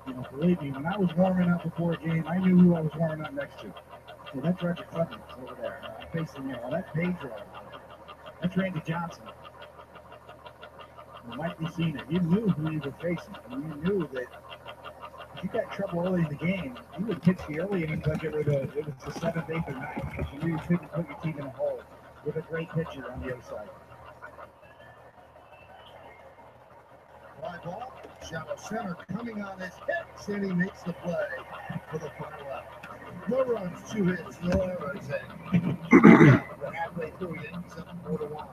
Believe me, when I was warming up before a game, I knew who I was warming up next to. So that's Roger Clemens over there. I'm facing there. Well, that's Pedro. That's Randy Johnson. And Mike Messina. You knew who you were facing. And you knew that if you got trouble early in the game, you would pitch the early innings like it was the seventh, eighth, or ninth. Because you knew you couldn't put your team in a hole with a great pitcher on the other side. Fly ball, shallow center coming on his hits, and he makes the play for the final out. No runs, 2 hits, no errors, and we're halfway through it. He's up 4-1.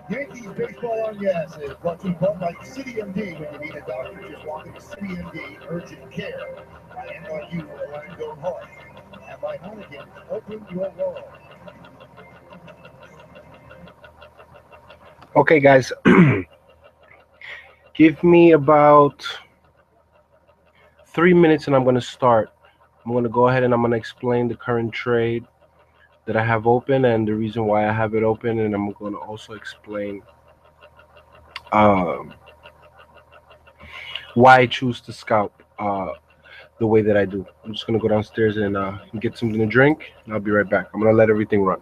Yankees baseball on gas is brought to you by City MD. When you need a doctor, just walk into City MD Urgent Care. By NYU, Orlando Hart. And by Heineken, open your world. Okay, guys, give me about 3 minutes and I'm going to start. I'm going to go ahead and I'm going to explain the current trade that I have open and the reason why I have it open, and I'm going to also explain um, why I choose to scalp the way that I do. I'm just going to go downstairs and get something to drink, and I'll be right back. I'm going to let everything run.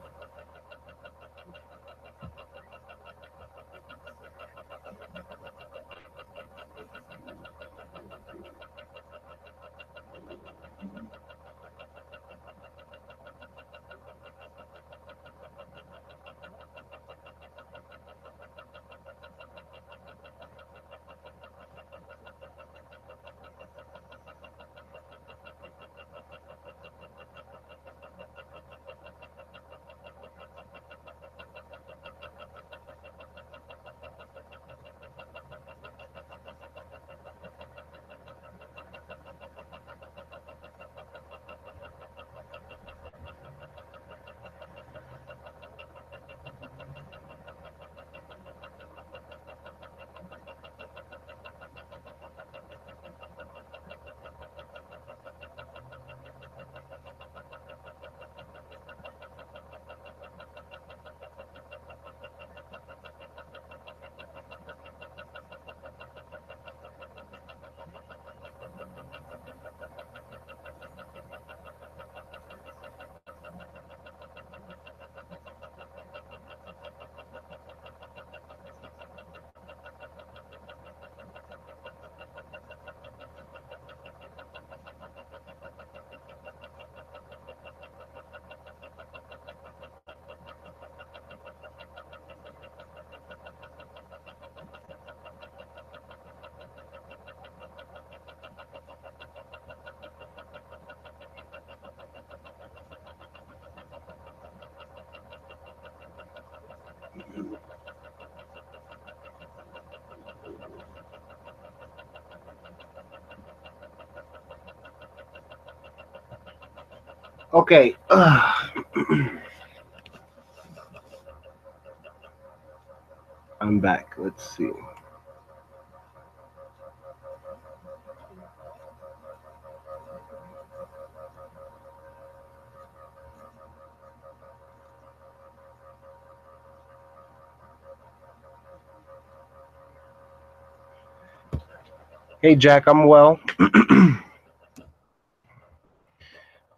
Okay. I'm back. Let's see. Hey Jack, I'm well.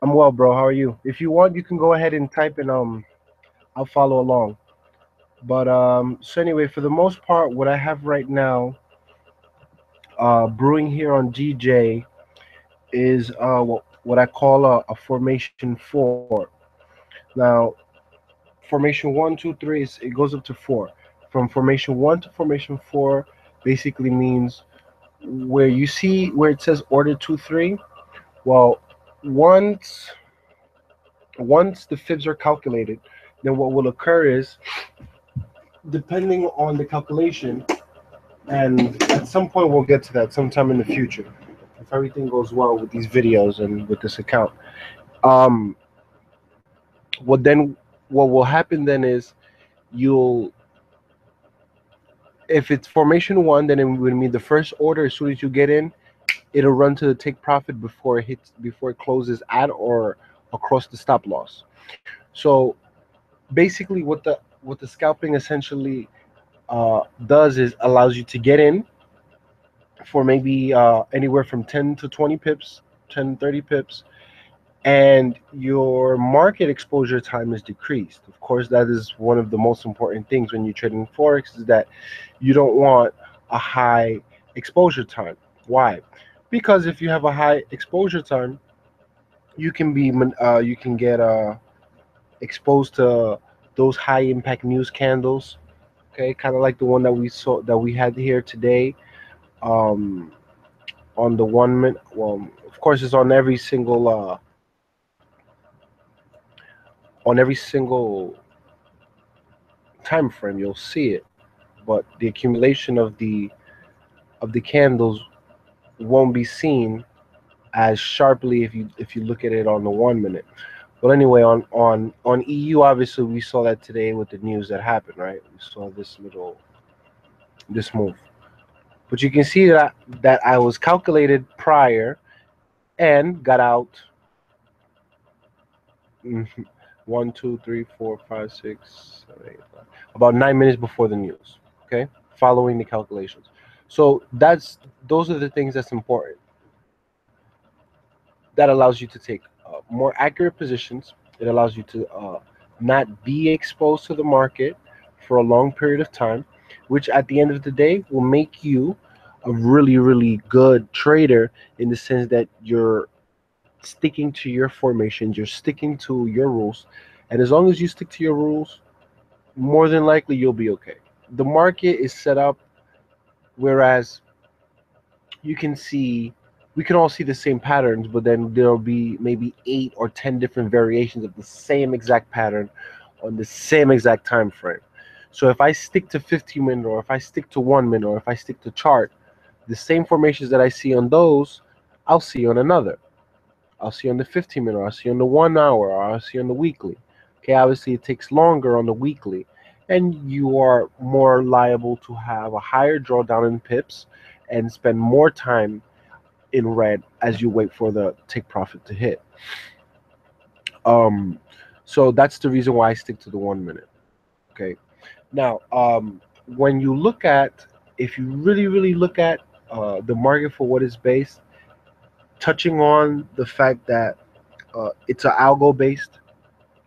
I'm well, bro. How are you? If you want, you can go ahead and type and I'll follow along. But so anyway, for the most part, what I have right now, brewing here on DJ is what I call a formation four. Now, formation one, two, three is it goes up to four. From formation one to formation four basically means where you see where it says order 2 3. Well, once once the fibs are calculated, then what will occur is, depending on the calculation, and at some point we'll get to that sometime in the future, if everything goes well with these videos and with this account. Um, what then? What will happen then is you'll, if it's formation one, then it would mean the first order as soon as you get in, it'll run to the take profit before it closes at or across the stop loss. So basically, what the scalping essentially does is allows you to get in for maybe anywhere from 10 to 20 pips, 10 30 pips, and your market exposure time is decreased. Of course, that is one of the most important things when you trade in forex, is that you don't want a high exposure time. Why? Because if you have a high exposure time, you can get exposed to those high impact news candles. Okay, kind of like the one that we had here today. Um, on the 1 minute. Well, of course, it's on every single time frame. You'll see it, but the accumulation of the candles won't be seen as sharply if you look at it on the 1 minute. Well, anyway, on EU, obviously we saw that today with the news that happened, right? We saw this move, but you can see that I was calculated prior and got out. Mhm. 1, 2, 3, 4, 5, 6, 7, 8, 9. About 9 minutes before the news. Okay, following the calculations. So those are the things that's important. That allows you to take more accurate positions. It allows you to not be exposed to the market for a long period of time, which at the end of the day will make you a really, really good trader, in the sense that you're sticking to your formations, you're sticking to your rules, and as long as you stick to your rules, more than likely you'll be okay. The market is set up whereas you can see we can all see the same patterns, but then there'll be maybe 8 or 10 different variations of the same exact pattern on the same exact time frame. So if I stick to 15 minute, or if I stick to 1 minute, or if I stick to chart, the same formations that I see on those, I'll see on another. I'll see on the 15 minute, or I'll see on the 1 hour, or I'll see on the weekly. Okay, obviously it takes longer on the weekly, and you are more liable to have a higher drawdown in pips and spend more time in red as you wait for the take profit to hit. Um, so that's the reason why I stick to the 1 minute. Okay. Now, when you look at, if you really, really look at the market for what it's based, touching on the fact that it's a algo based,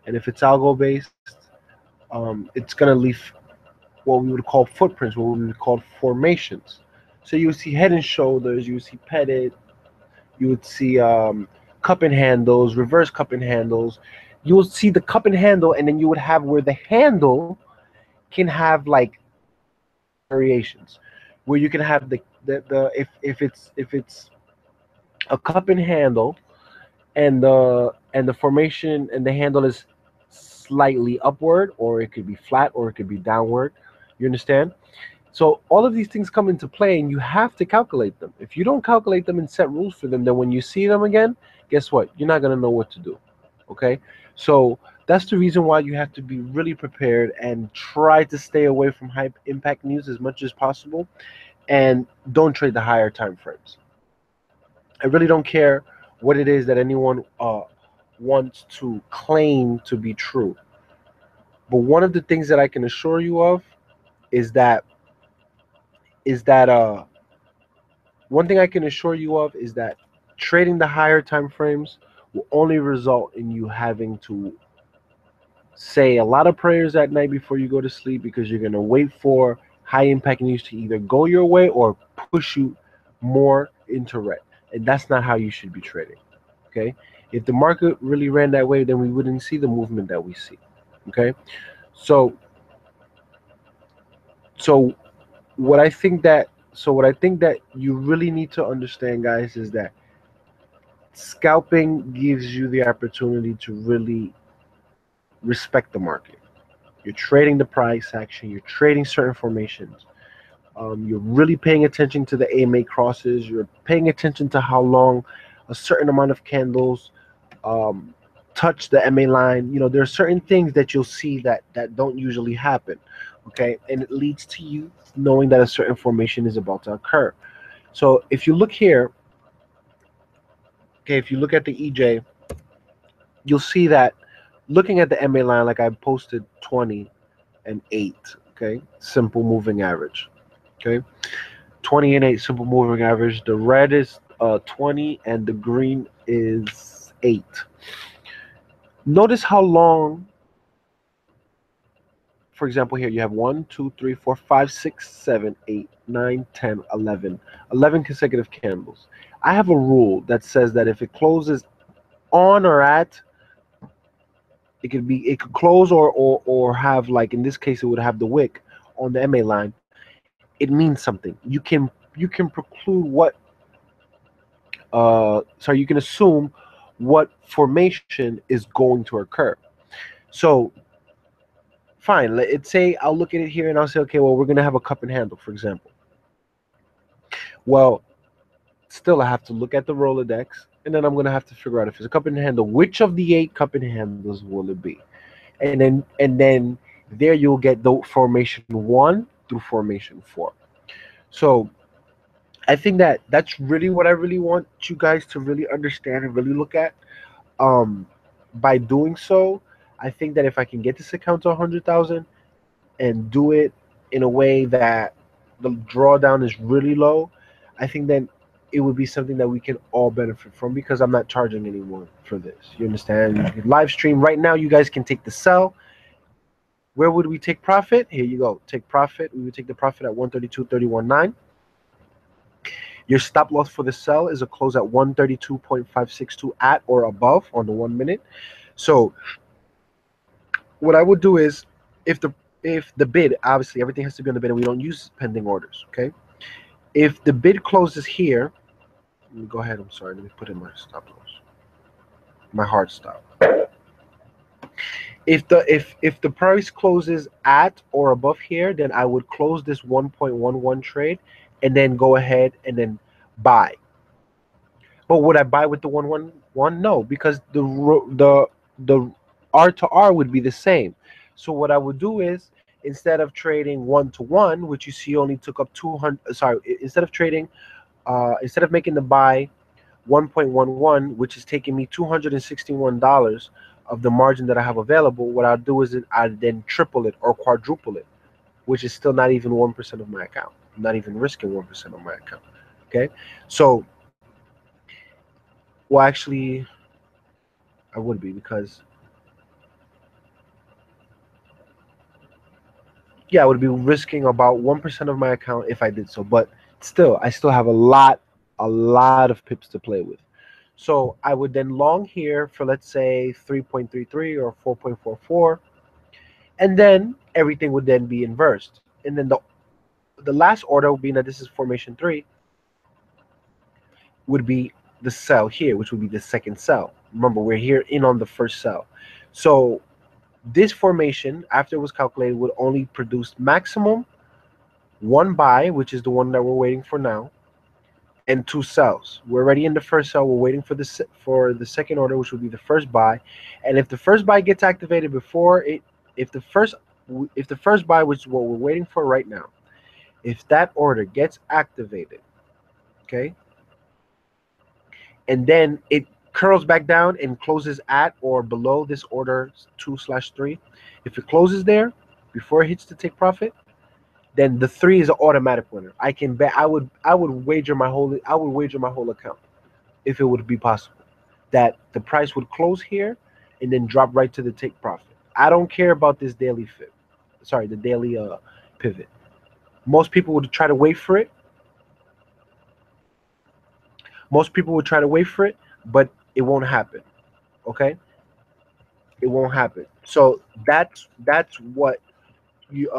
and if it's algo based, it's gonna leave what we would call footprints, what we would call formations. So you would see head and shoulders, you would see petted, you would see cup and handles, reverse cup and handles. You will see the cup and handle, and then you would have where the handle can have like variations, where you can have the if it's a cup and handle, and the formation and the handle is slightly upward, or it could be flat, or it could be downward. You understand? So all of these things come into play, and you have to calculate them. If you don't calculate them and set rules for them, then when you see them again, guess what? You're not gonna know what to do. Okay? So that's the reason why you have to be really prepared and try to stay away from high impact news as much as possible, and don't trade the higher time frames. I really don't care what it is that anyone wants to claim to be true. But one of the things that I can assure you of is that is that one thing I can assure you of is that trading the higher time frames will only result in you having to say a lot of prayers at night before you go to sleep, because you're going to wait for high impact news to either go your way or push you more into red. And that's not how you should be trading. Okay? If the market really ran that way, then we wouldn't see the movement that we see. Okay? So so what I think that you really need to understand, guys, is that scalping gives you the opportunity to really respect the market. You're trading the price action, you're trading certain formations. You're really paying attention to the AMA crosses, you're paying attention to how long a certain amount of candles um, touch the MA line. There are certain things that you'll see that don't usually happen. Okay, and it leads to you knowing that a certain formation is about to occur. So if you look here, okay, if you look at the EJ, you'll see that looking at the MA line, like I posted 20 and 8, okay, simple moving average, okay, 20 and 8 simple moving average. The red is 20 and the green is 8. Notice how long, for example, here you have 1, 2, 3, 4, 5, 6, 7, 8, 9, 10, 11, 11 consecutive candles. I have a rule that says that if it closes on or at, it could close or have, like in this case it would have the wick on the MA line. It means something. You can preclude what sorry, you can assume what formation is going to occur. So fine, let's say I'll look at it here and I'll say, okay, well, we're gonna have a cup and handle, for example. Well, still I have to look at the Rolodex, and then I'm gonna have to figure out if it's a cup and handle, which of the 8 cup and handles will it be? And then there you'll get the formation 1 through formation 4. So I think that that's really what I really want you guys to really understand and really look at. Um, by doing so, I think that if I can get this account to 100,000 and do it in a way that the drawdown is really low, I think then it would be something that we can all benefit from, because I'm not charging anyone for this. You understand? You can live stream right now. You guys can take the sell. Where would we take profit? Here you go. Take profit. We would take the profit at 132.31.9. Your stop loss for the sell is a close at 132.562 at or above on the 1 minute. So what I would do is, if the bid, obviously everything has to be on the bid and we don't use pending orders, okay? If the bid closes here, let me go ahead, I'm sorry, let me put in my stop loss, my hard stop. If the price closes at or above here, then I would close this 1.11 trade and then go ahead and then buy. But would I buy with the 111? No, because the R to R would be the same. So what I would do is, instead of trading 1-to-1, which you see only took up 200, sorry, instead of making the buy 1.11, which is taking me $261 of the margin that I have available, what I'll do is I then triple it or quadruple it, which is still not even 1% of my account. I'm not even risking 1% of my account. Okay, so well, actually, I would be, because yeah, I would be risking about 1% of my account if I did so. But still, I still have a lot of pips to play with. So I would then long here for, let's say, 3.33 or 4.44, and then everything would then be inversed. And then the last order, being that this is formation 3, would be the sell here, which would be the second sell. Remember, we're here in on the first sell. So This formation, after it was calculated, would only produce maximum one buy, which is the one that we're waiting for now, and two sells. We're already in the first sell. We're waiting for the second order, which would be the first buy. And if the first buy gets activated before it, if the first buy, which is what we're waiting for right now, if that order gets activated, okay, and then it curls back down and closes at or below this order 2/3, if it closes there before it hits the take profit, then the 3 is an automatic winner. I can bet. I would wager my whole account if it would be possible that the price would close here and then drop right to the take profit. I don't care about this daily the daily pivot. Most people would try to wait for it. But it won't happen. Okay, it won't happen. So you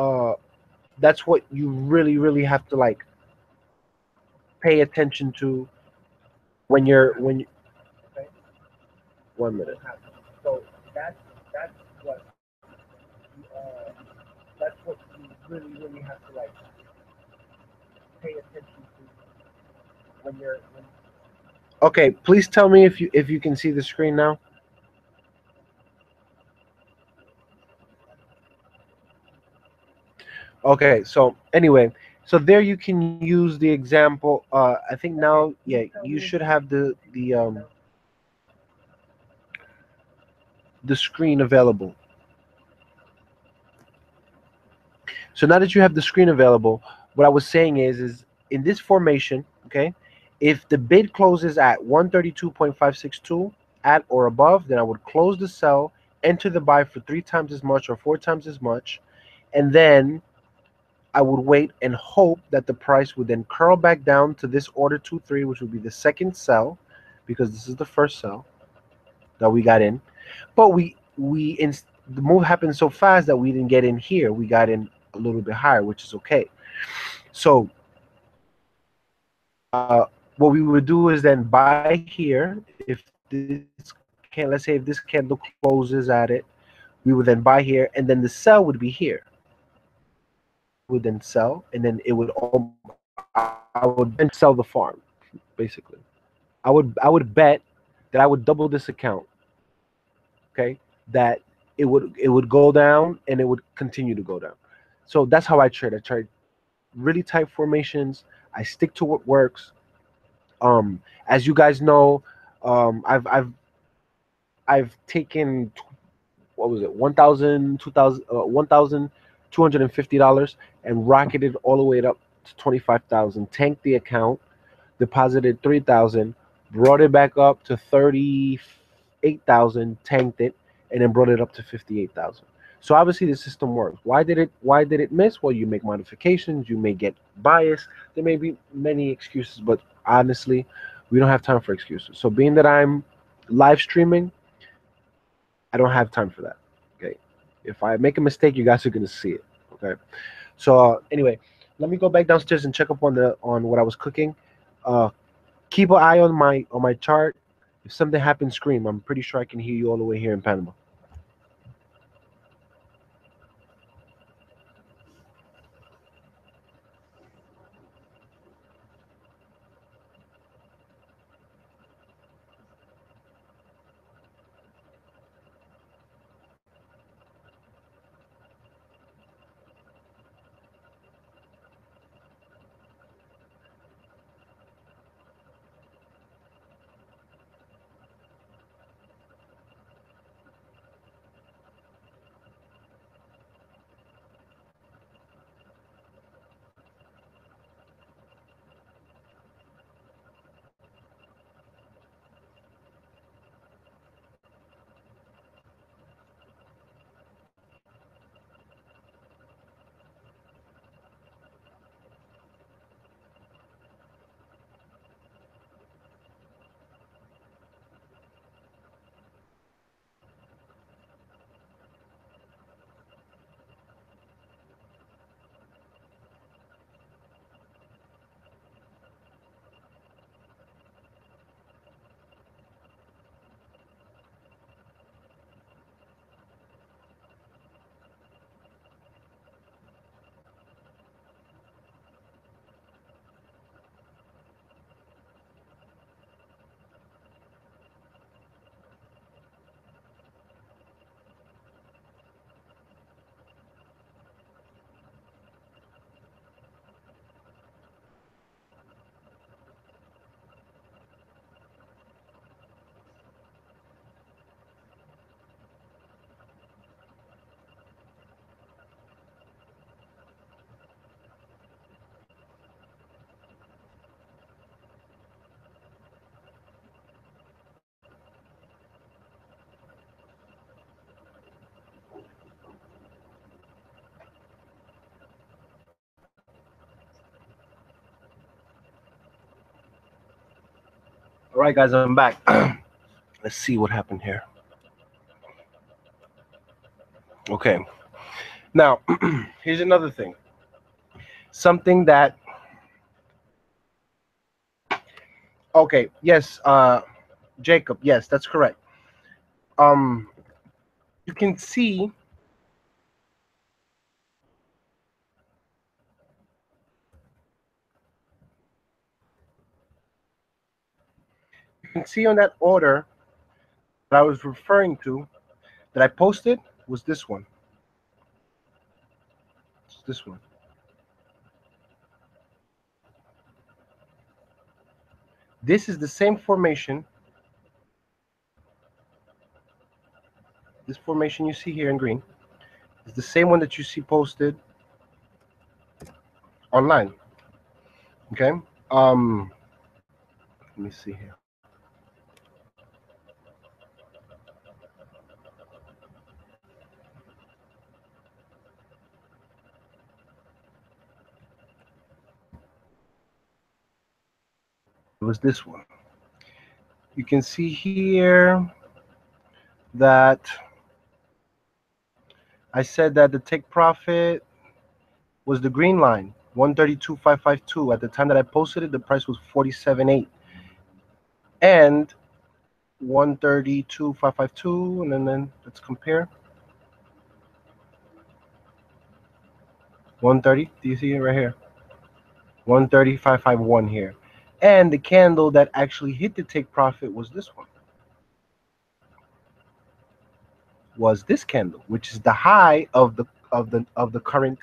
that's what you really have to like pay attention to when you okay? 1 minute. So that's that's what that's what you really have to like pay attention to when. Okay, please tell me if you can see the screen now. Okay, so anyway, so there you can use the example. I think now, yeah, you should have the screen available. So now that you have the screen available, what I was saying is in this formation, okay, if the bid closes at 132.562 at or above, then I would close the sell, enter the buy for 3 times as much or 4 times as much, and then I would wait and hope that the price would then curl back down to this order 2-3, which would be the second sell, because this is the first sell that we got in. But the move happened so fast that we didn't get in here. We got in a little bit higher, which is okay. So what we would do is then buy here. If this can, let's say if this candle closes at it, we would then buy here, and then the sell would be here. We would then sell, and then I would then sell the farm, basically. I would bet that I would double this account. Okay, that it would go down and it would continue to go down. So that's how I trade. I trade really tight formations. I stick to what works. As you guys know, I've taken what was it, 1,250 dollars and rocketed all the way up to 25,000. Tanked the account, deposited 3,000, brought it back up to 38,000, tanked it, and then brought it up to 58,000. So obviously the system works. Why did it miss? Well, you make modifications, you may get bias. There may be many excuses, but honestly, we don't have time for excuses. So being that I'm live streaming, I don't have time for that. Okay. If I make a mistake, you guys are gonna see it. Okay. So anyway, let me go back downstairs and check up on what I was cooking. Uh, keep an eye on my chart. If something happens, scream. I'm pretty sure I can hear you all the way here in Panama. All right, guys, I'm back. Let's see what happened here. Okay. Now, here's another thing. Something that, okay, yes, Jacob, yes, that's correct. Um, you can see, on that order that I was referring to that I posted was this one. It's this one. This is the same formation. This formation you see here in green is the same one that you see posted online. Okay. Let me see here. It was this one. You can see here that I said that the take profit was the green line, 132,552. At the time that I posted it, the price was 47.8. And 132,552, and then let's compare. 130, do you see it right here? 130,551 here. And the candle that actually hit the take profit was this one. Was this candle, which is the high of the current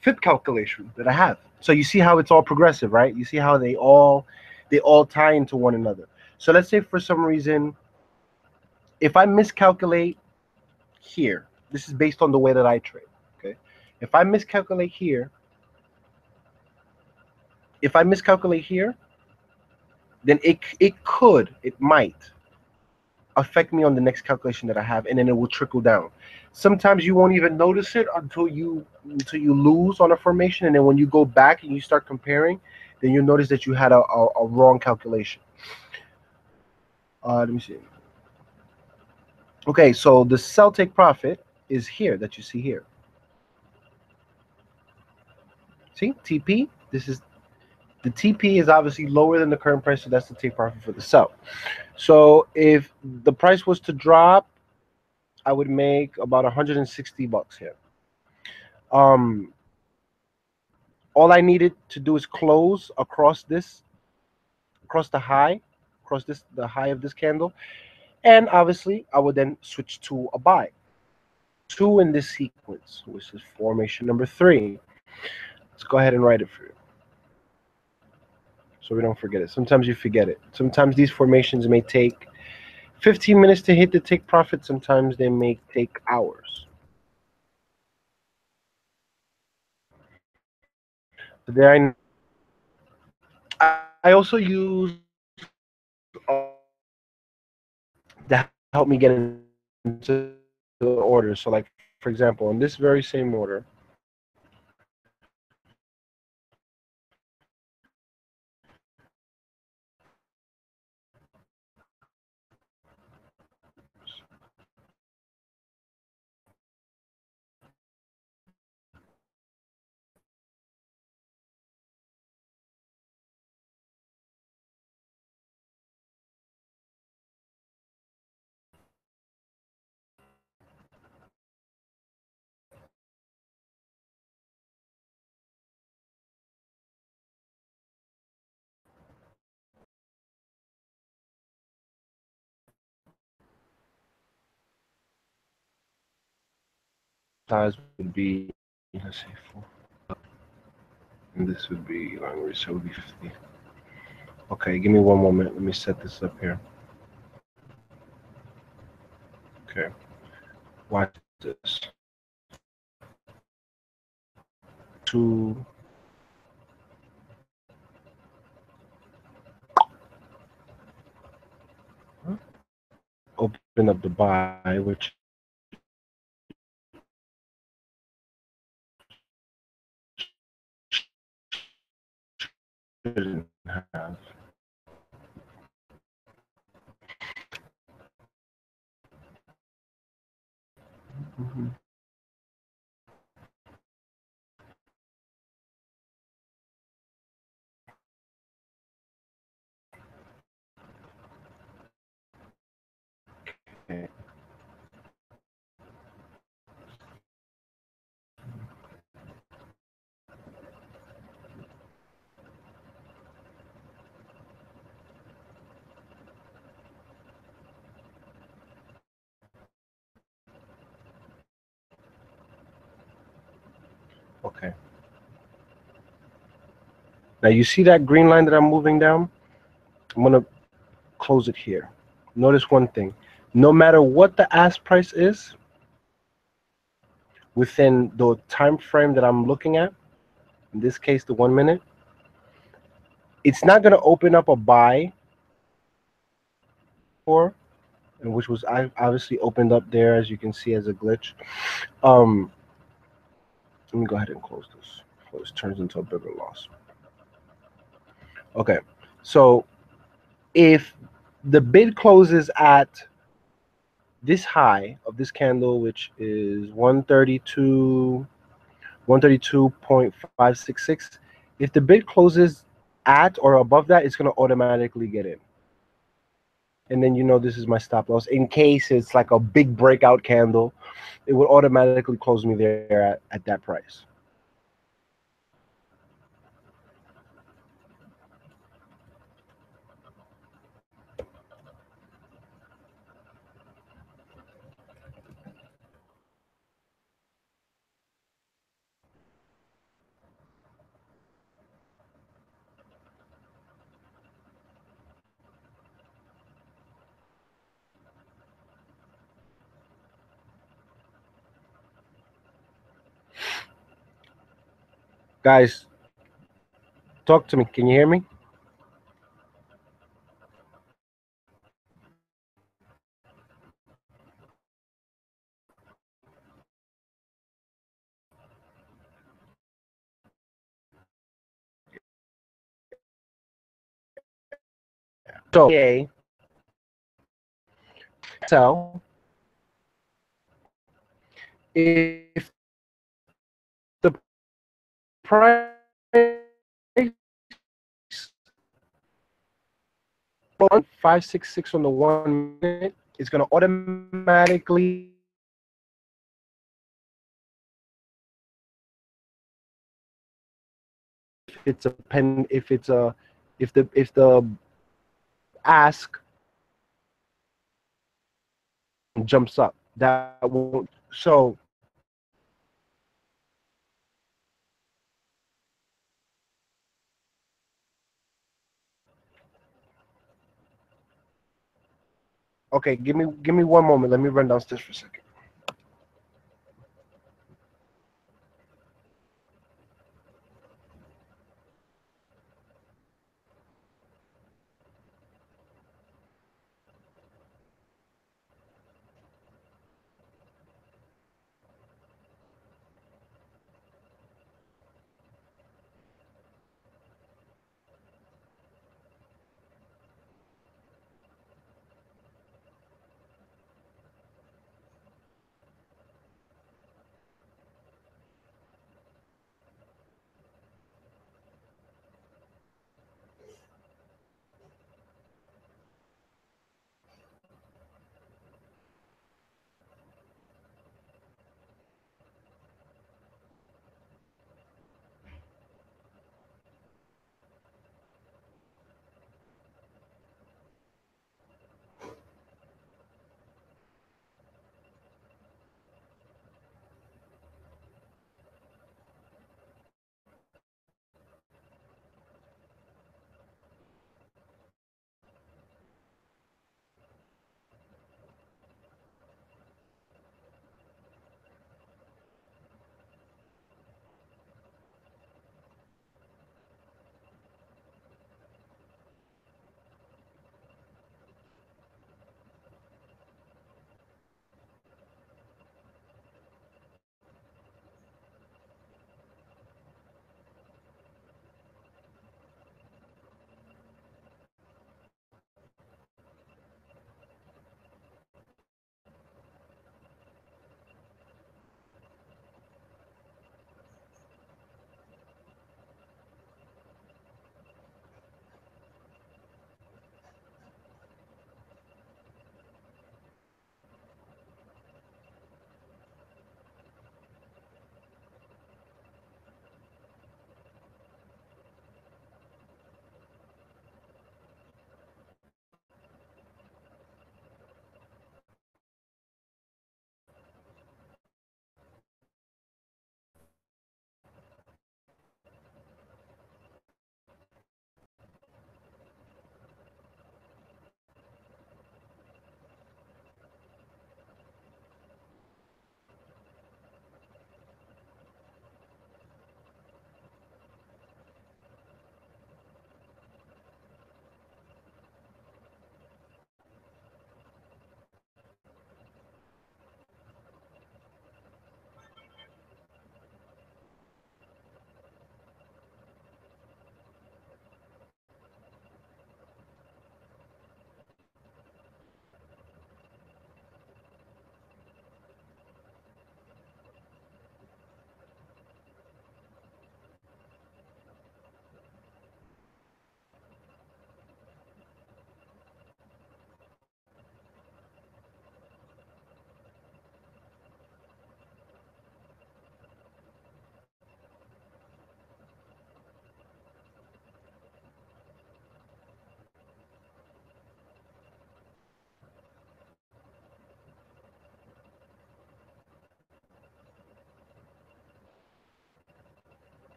FIP calculation that I have. So you see how it's all progressive, right? You see how they all tie into one another. So let's say for some reason, if I miscalculate here, this is based on the way that I trade. Okay, if I miscalculate here, then it might affect me on the next calculation that I have, and then it will trickle down. Sometimes you won't even notice it until you lose on a formation, and then when you go back and you start comparing, then you'll notice that you had a wrong calculation. Let me see. Okay, so the sell take profit is here that you see here. See TP. This is the TP is obviously lower than the current price, so that's the take profit for the sell. So if the price was to drop, I would make about 160 bucks here. Um, all I needed to do is close across the high, the high of this candle, and obviously I would then switch to a buy. Two in this sequence, which is formation number 3. Let's go ahead and write it for you, so we don't forget it. Sometimes you forget it. Sometimes these formations may take 15 minutes to hit the take profit. Sometimes they may take hours. There I also use that help me get into the order. So, like for example, on this very same order, size would be, let's see, 4, and this would be longer, so it would be 50. Okay, give me one moment. Let me set this up here. Okay, watch this. 2. Open up the buy, which shouldn't have. Mhm. Okay. Okay. Now you see that green line that I'm moving down? I'm gonna close it here. Notice one thing. No matter what the ask price is within the time frame that I'm looking at, in this case the 1 minute, it's not gonna open up a buy for, and which was I obviously opened up there as you can see as a glitch. Um, let me go ahead and close this before this turns into a bigger loss. Okay, so if the bid closes at this high of this candle, which is 132.566, if the bid closes at or above that, it's going to automatically get in. And then this is my stop loss in case it's like a big breakout candle. It would automatically close me there at that price. Guys, talk to me. Can you hear me? So, sell if the price 566 on the 1 minute is going to automatically if the ask jumps up, that won't. So okay, give me 1 moment. Let me run downstairs for a second.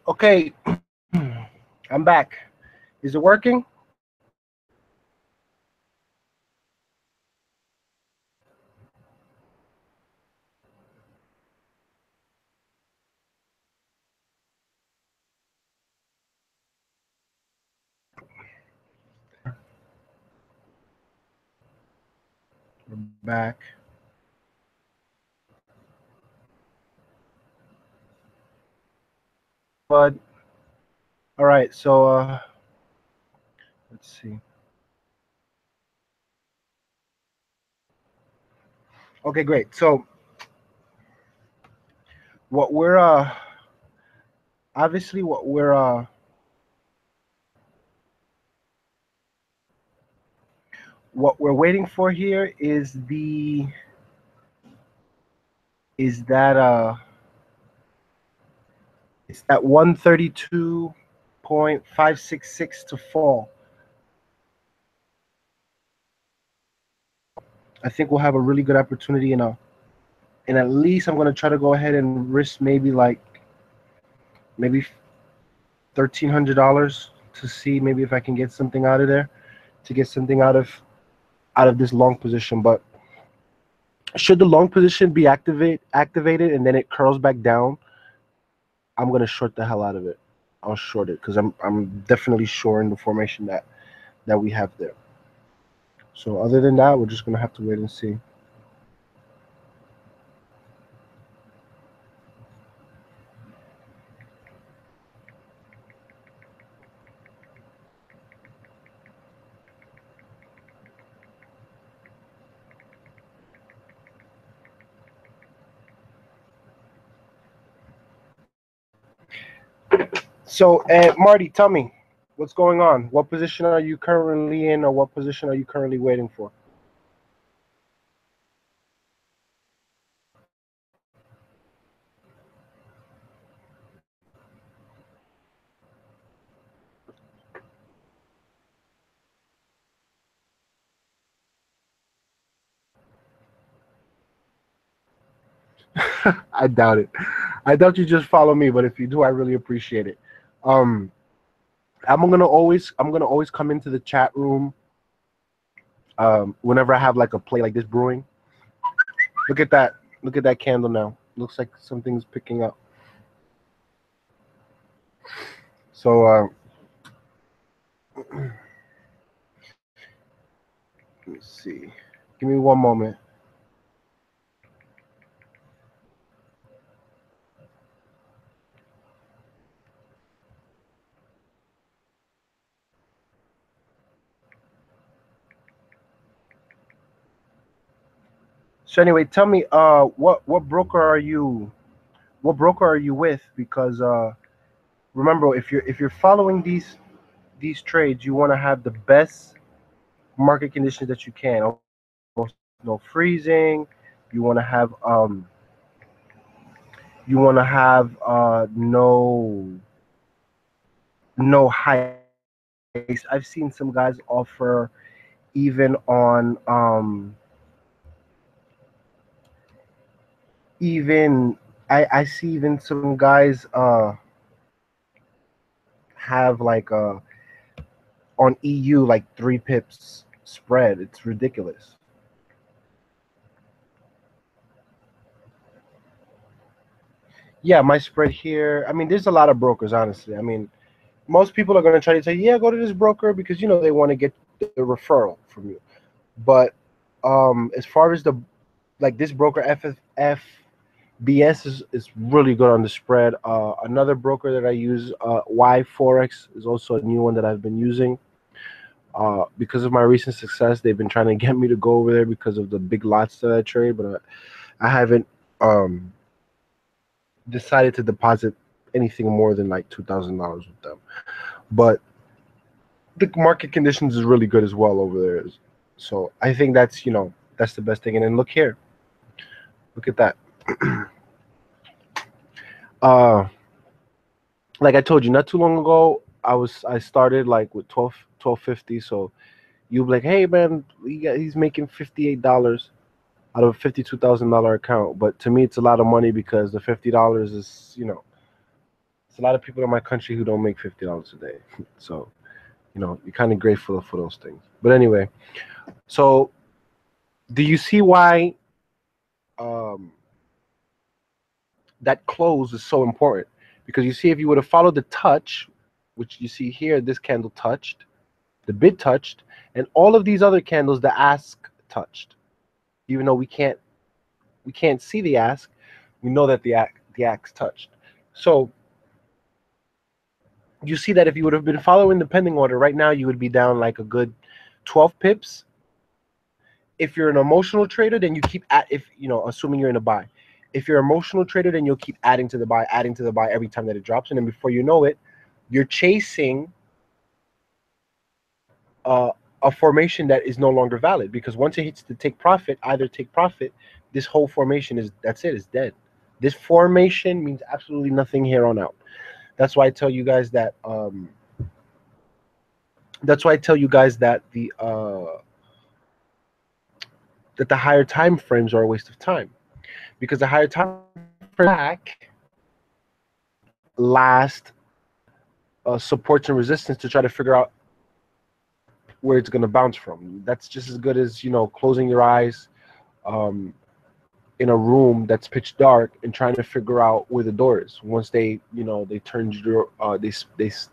Okay, I'm back. Is it working? We're back. But all right, so let's see. Okay, great. So what we're obviously what we're waiting for here is that it's that 132.566 to fall. I think we'll have a really good opportunity and at least I'm gonna try to go ahead and risk maybe $1,300 to see maybe if I can get something out of there, to get something out of this long position. But should the long position be activated and then it curls back down, I'm gonna short the hell out of it. I'll short it because I'm definitely shorting the formation that we have there. So other than that, we're just gonna have to wait and see. So, Marty, tell me what's going on. What position are you currently in, or what position are you currently waiting for? I doubt it. I doubt you just follow me, but if you do, I really appreciate it. Um, I'm gonna always come into the chat room whenever I have like a play like this brewing. Look at that. Look at that candle now. Looks like something's picking up. So let me see. Give me one moment. So anyway, tell me, what broker are you? What broker are you with? Because remember, if you're following these trades, you want to have the best market conditions that you can. Almost no freezing. You want to have no heights. I've seen some guys offer even on even I see even some guys have like on EU like 3 pips spread. It's ridiculous. Yeah, my spread here. I mean, there's a lot of brokers, honestly. I mean, most people are going to try to say, yeah, go to this broker because they want to get the referral from you. But as far as the like this broker FBS is really good on the spread. Another broker that I use, Y Forex, is also a new one that I've been using. Because of my recent success, they've been trying to get me to go over there because of the big lots that I trade, but I haven't decided to deposit anything more than like $2,000 with them. But the market conditions is really good as well over there. So I think that's the best thing. And then look here, look at that. uh, like I told you, not too long ago, I started like with 1250. So you be like, hey man, he's making $58 out of a $52,000 account. But to me, it's a lot of money because the $50 is it's a lot of people in my country who don't make $50 a day. So you're kind of grateful for those things. But anyway, so do you see why um, that close is so important? Because you see, if you would have followed the touch, which you see here, this candle touched, the bid touched, and all of these other candles, the ask touched. Even though we can't see the ask, we know that the ask touched. So you see that if you would have been following the pending order right now, you would be down like a good 12 pips. If you're an emotional trader, then you keep at if assuming you're in a buy. If you're an emotional trader, then you'll keep adding to the buy every time that it drops, and then before you know it, you're chasing uh, a formation that is no longer valid, because once it hits the either take profit, this whole formation is dead. This formation means absolutely nothing here on out. That's why I tell you guys that. That's why I tell you guys that the higher time frames are a waste of time, because the higher time back last supports and resistance to try to figure out where it's going to bounce from. That's just as good as closing your eyes um, in a room that's pitch dark and trying to figure out where the door is. Once they turned your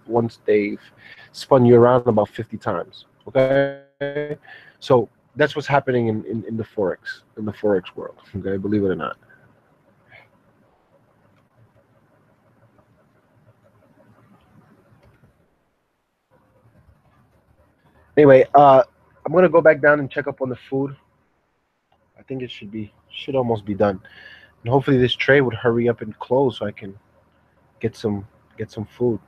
once they've spun you around about 50 times. Okay, so that's what's happening in the forex world. Okay, believe it or not. Anyway, I'm gonna go back down and check up on the food. I think it should almost be done, and hopefully this tray would hurry up and close so I can get some get some food.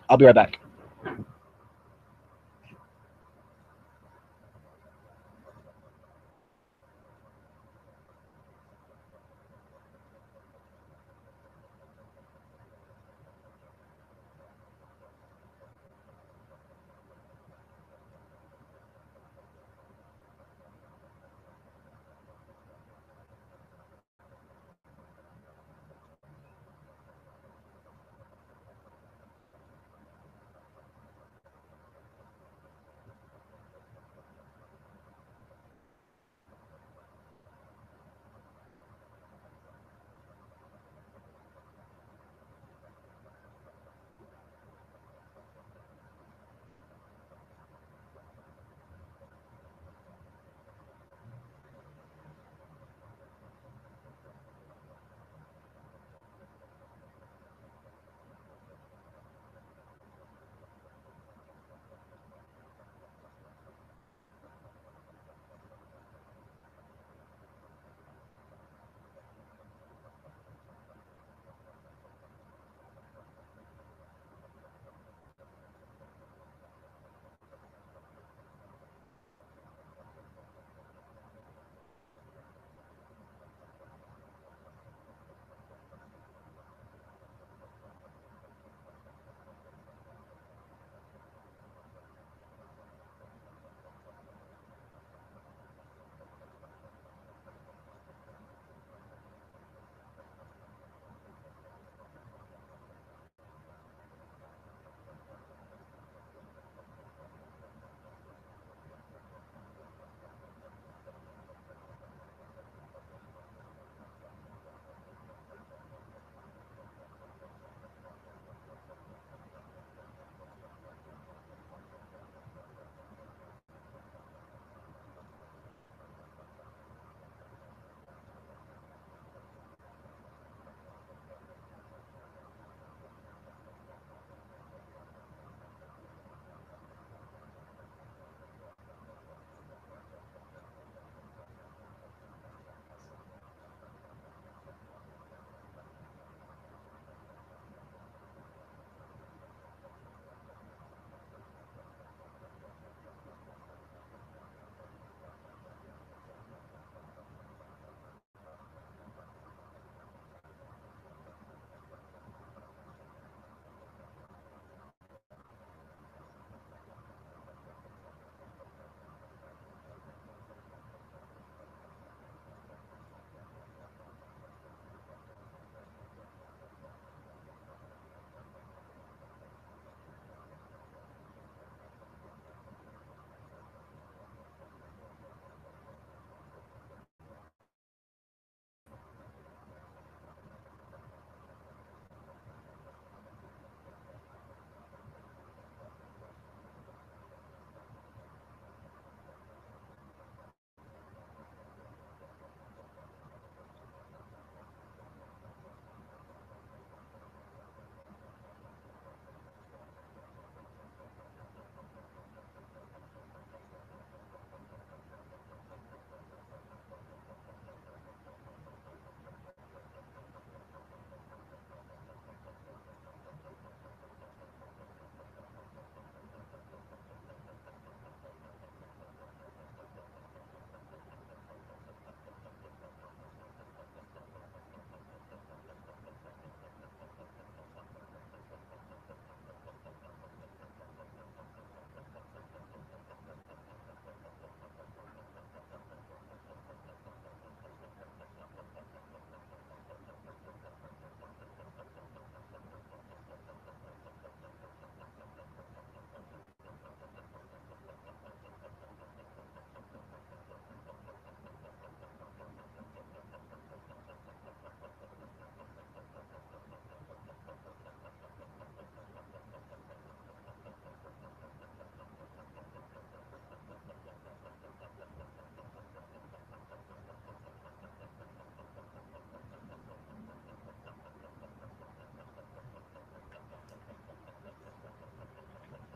I'll be right back.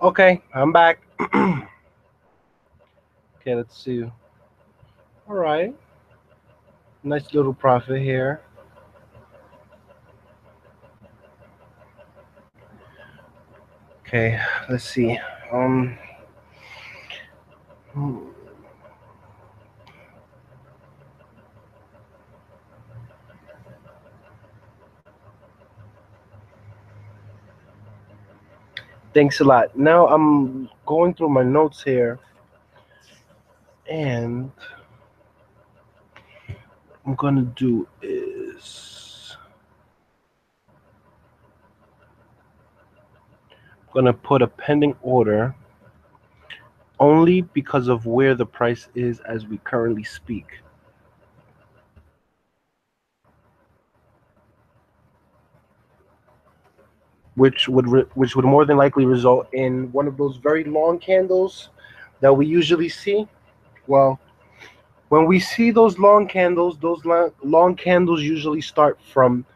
Okay, I'm back. Okay, let's see. All right, nice little profit here. Okay, let's see. Um, hmm, thanks a lot. Now I'm going through my notes here, and what I'm gonna do is gonna put a pending order only because of where the price is as we currently speak, which would more than likely result in one of those very long candles that we usually see. Well, when we see those long candles, those long candles usually start from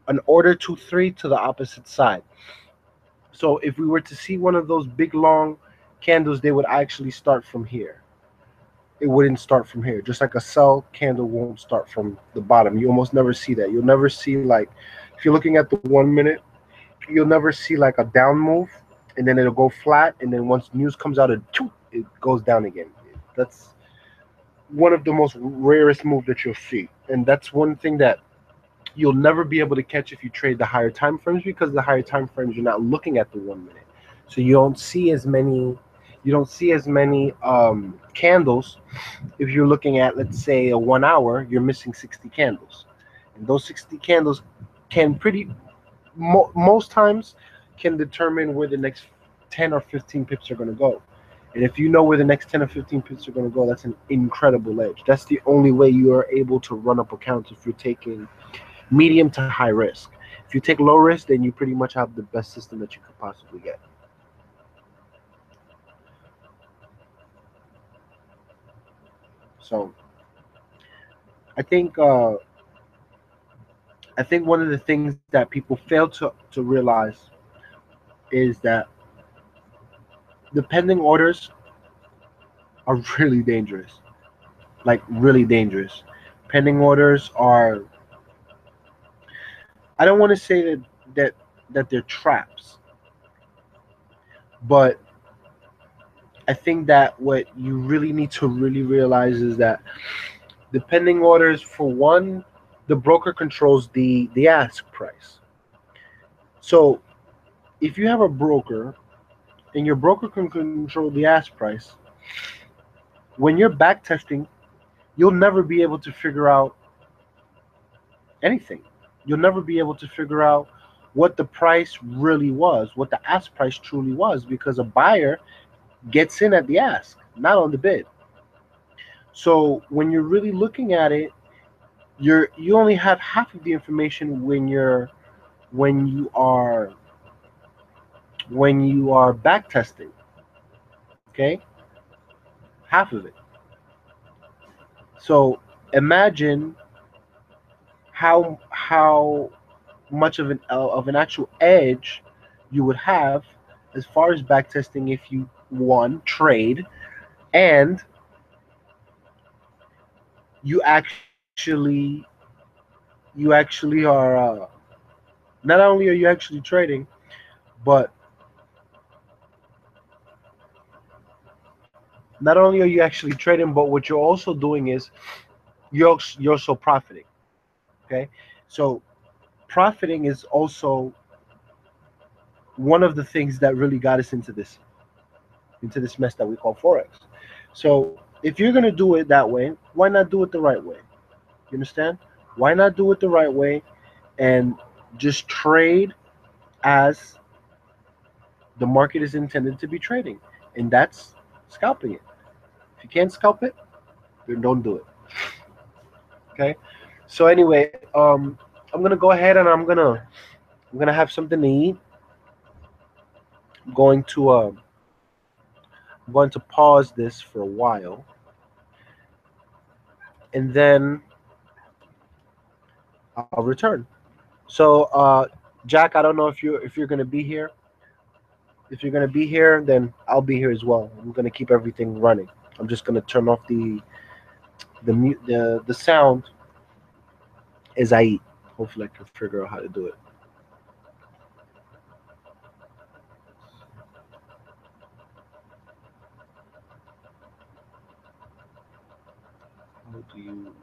an order 2-3 to the opposite side. So if we were to see one of those big long candles, they would actually start from here. It wouldn't start from here. Just like a sell candle won't start from the bottom. You almost never see that. You'll never see, like, if you're looking at the 1 minute, you'll never see like a down move and then it'll go flat, and then once news comes out, it goes down again. That's one of the most rarest move that you'll see, and that's one thing that you'll never be able to catch if you trade the higher time frames, because the higher time frames you're not looking at the 1 minute, so you don't see as many candles. If you're looking at, let's say, a 1 hour, you're missing 60 candles, and those 60 candles can most times can determine where the next 10 or 15 pips are going to go. And if you know where the next 10 or 15 pips are going to go, that's an incredible edge. That's the only way you are able to run up accounts, if you're taking medium to high risk. If you take low risk, then you pretty much have the best system that you could possibly get. So I think uh, I think one of the things that people fail to realize is that the pending orders are really dangerous, like really dangerous. Pending orders are, I don't want to say that that they're traps, but I think that what you really need to really realize is that the pending orders, for one, the broker controls the ask price. So if you have a broker and your broker can control the ask price, when you're back testing, you'll never be able to figure out anything. You'll never be able to figure out what the price really was, what the ask price truly was, because a buyer gets in at the ask, not on the bid. So when you're really looking at it, you only have half of the information when you are when you are back testing. Okay, half of it. So imagine how much of an actual edge you would have as far as back testing if you, one, trade, and you actually are not only are you actually trading, but not only are you actually trading, but what you're also doing is you're also profiting. Okay, so profiting is also one of the things that really got us into this mess that we call forex. So if you're gonna do it that way, why not do it the right way? You understand? Why not do it the right way and just trade as the market is intended to be trading, and that's scalping it. If you can't scalp it, then don't do it. Okay. So anyway, I'm gonna go ahead and I'm gonna have something to eat. I'm going to pause this for a while, and then I'll return. So Jack, I don't know if you're gonna be here. If you're gonna be here, then I'll be here as well. I'm gonna keep everything running. I'm just gonna turn off the sound as I eat. Hopefully, I can figure out how to do it. How do you?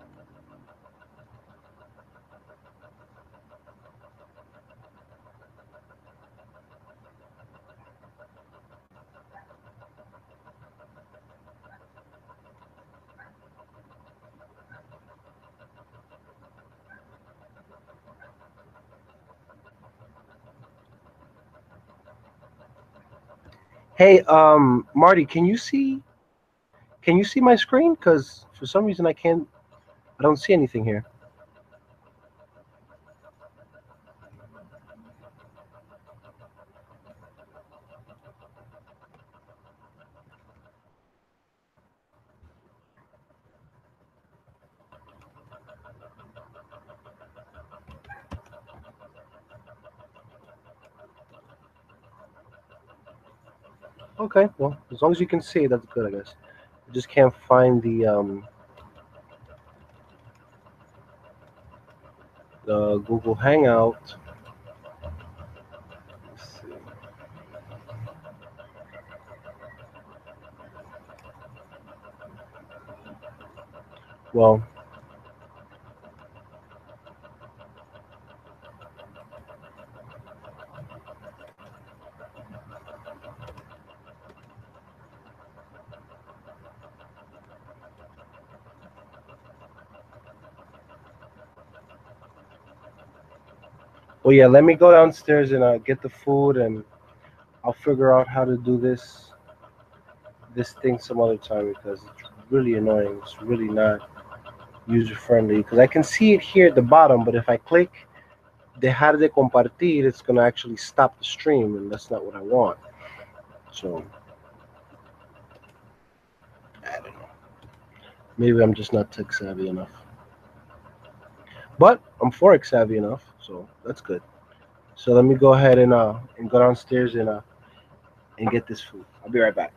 Hey, Marty, can you see my screen? Because for some reason I can't. I don't see anything here. Okay, well, as long as you can see, that's good, I guess. I just can't find the Google Hangout. Let's see. Well, yeah. Let me go downstairs and get the food, and I'll figure out how to do this thing some other time because it's really annoying. It's really not user friendly because I can see it here at the bottom, but if I click dejar de compartir, it's gonna actually stop the stream, and that's not what I want. So I don't know. Maybe I'm just not tech savvy enough, but I'm forex savvy enough, so that's good. So let me go ahead and go downstairs and get this food. I'll be right back.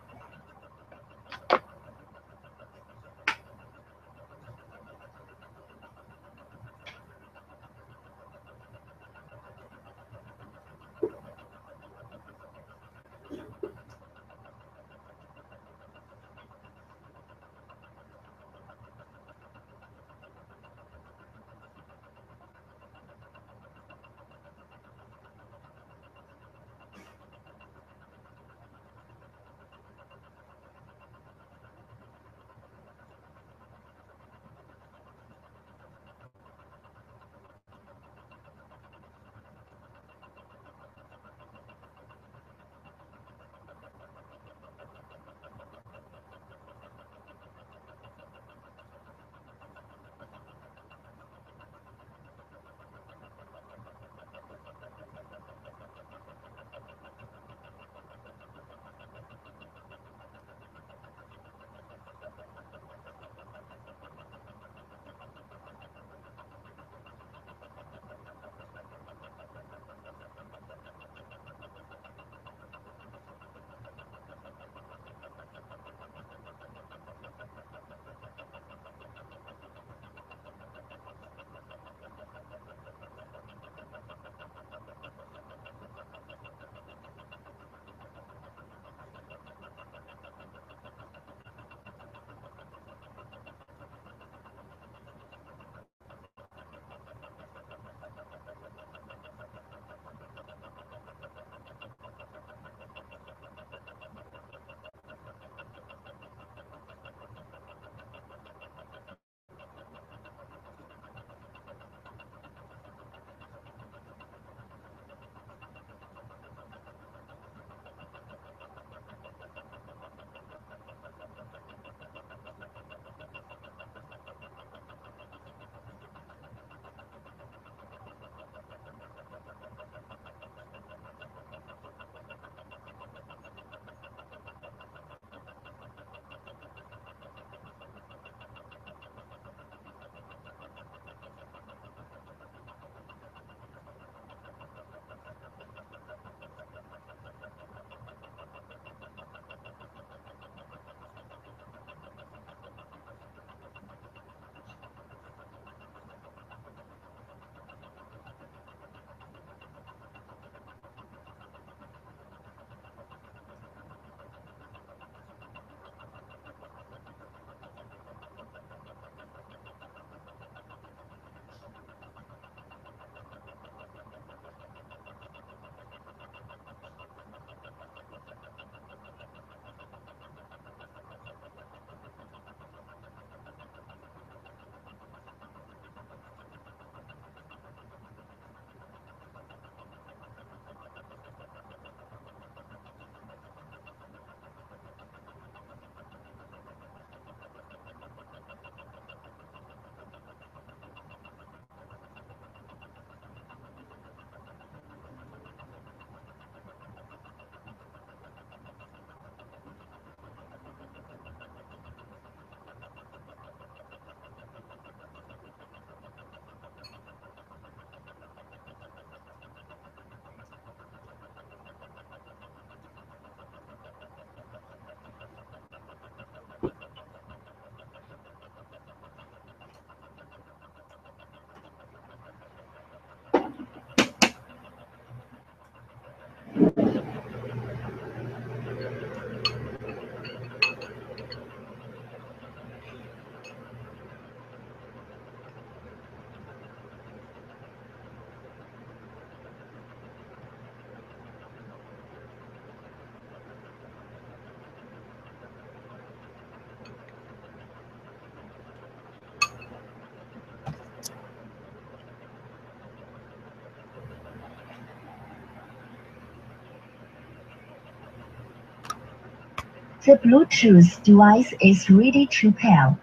The Bluetooth device is ready to pair.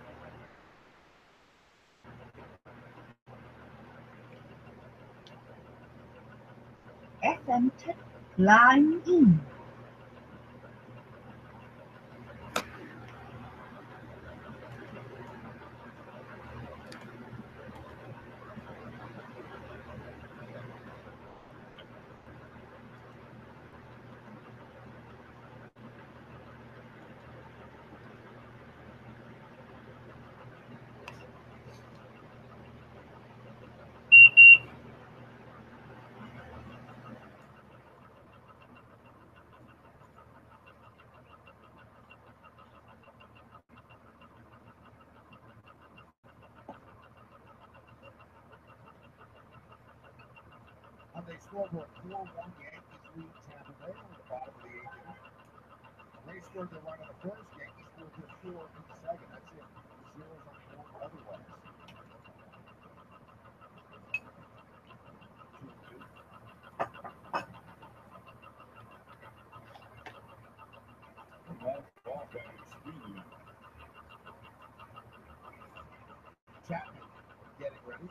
FM test line in. On the scoreboard, 4-1 Yankees lead Tampa Bay on the bottom of the eighth inning. They scored their run in the first. Yankees scored their 4 in the second. That's it. Zeros on the board otherwise. 2-2. Chapman getting ready.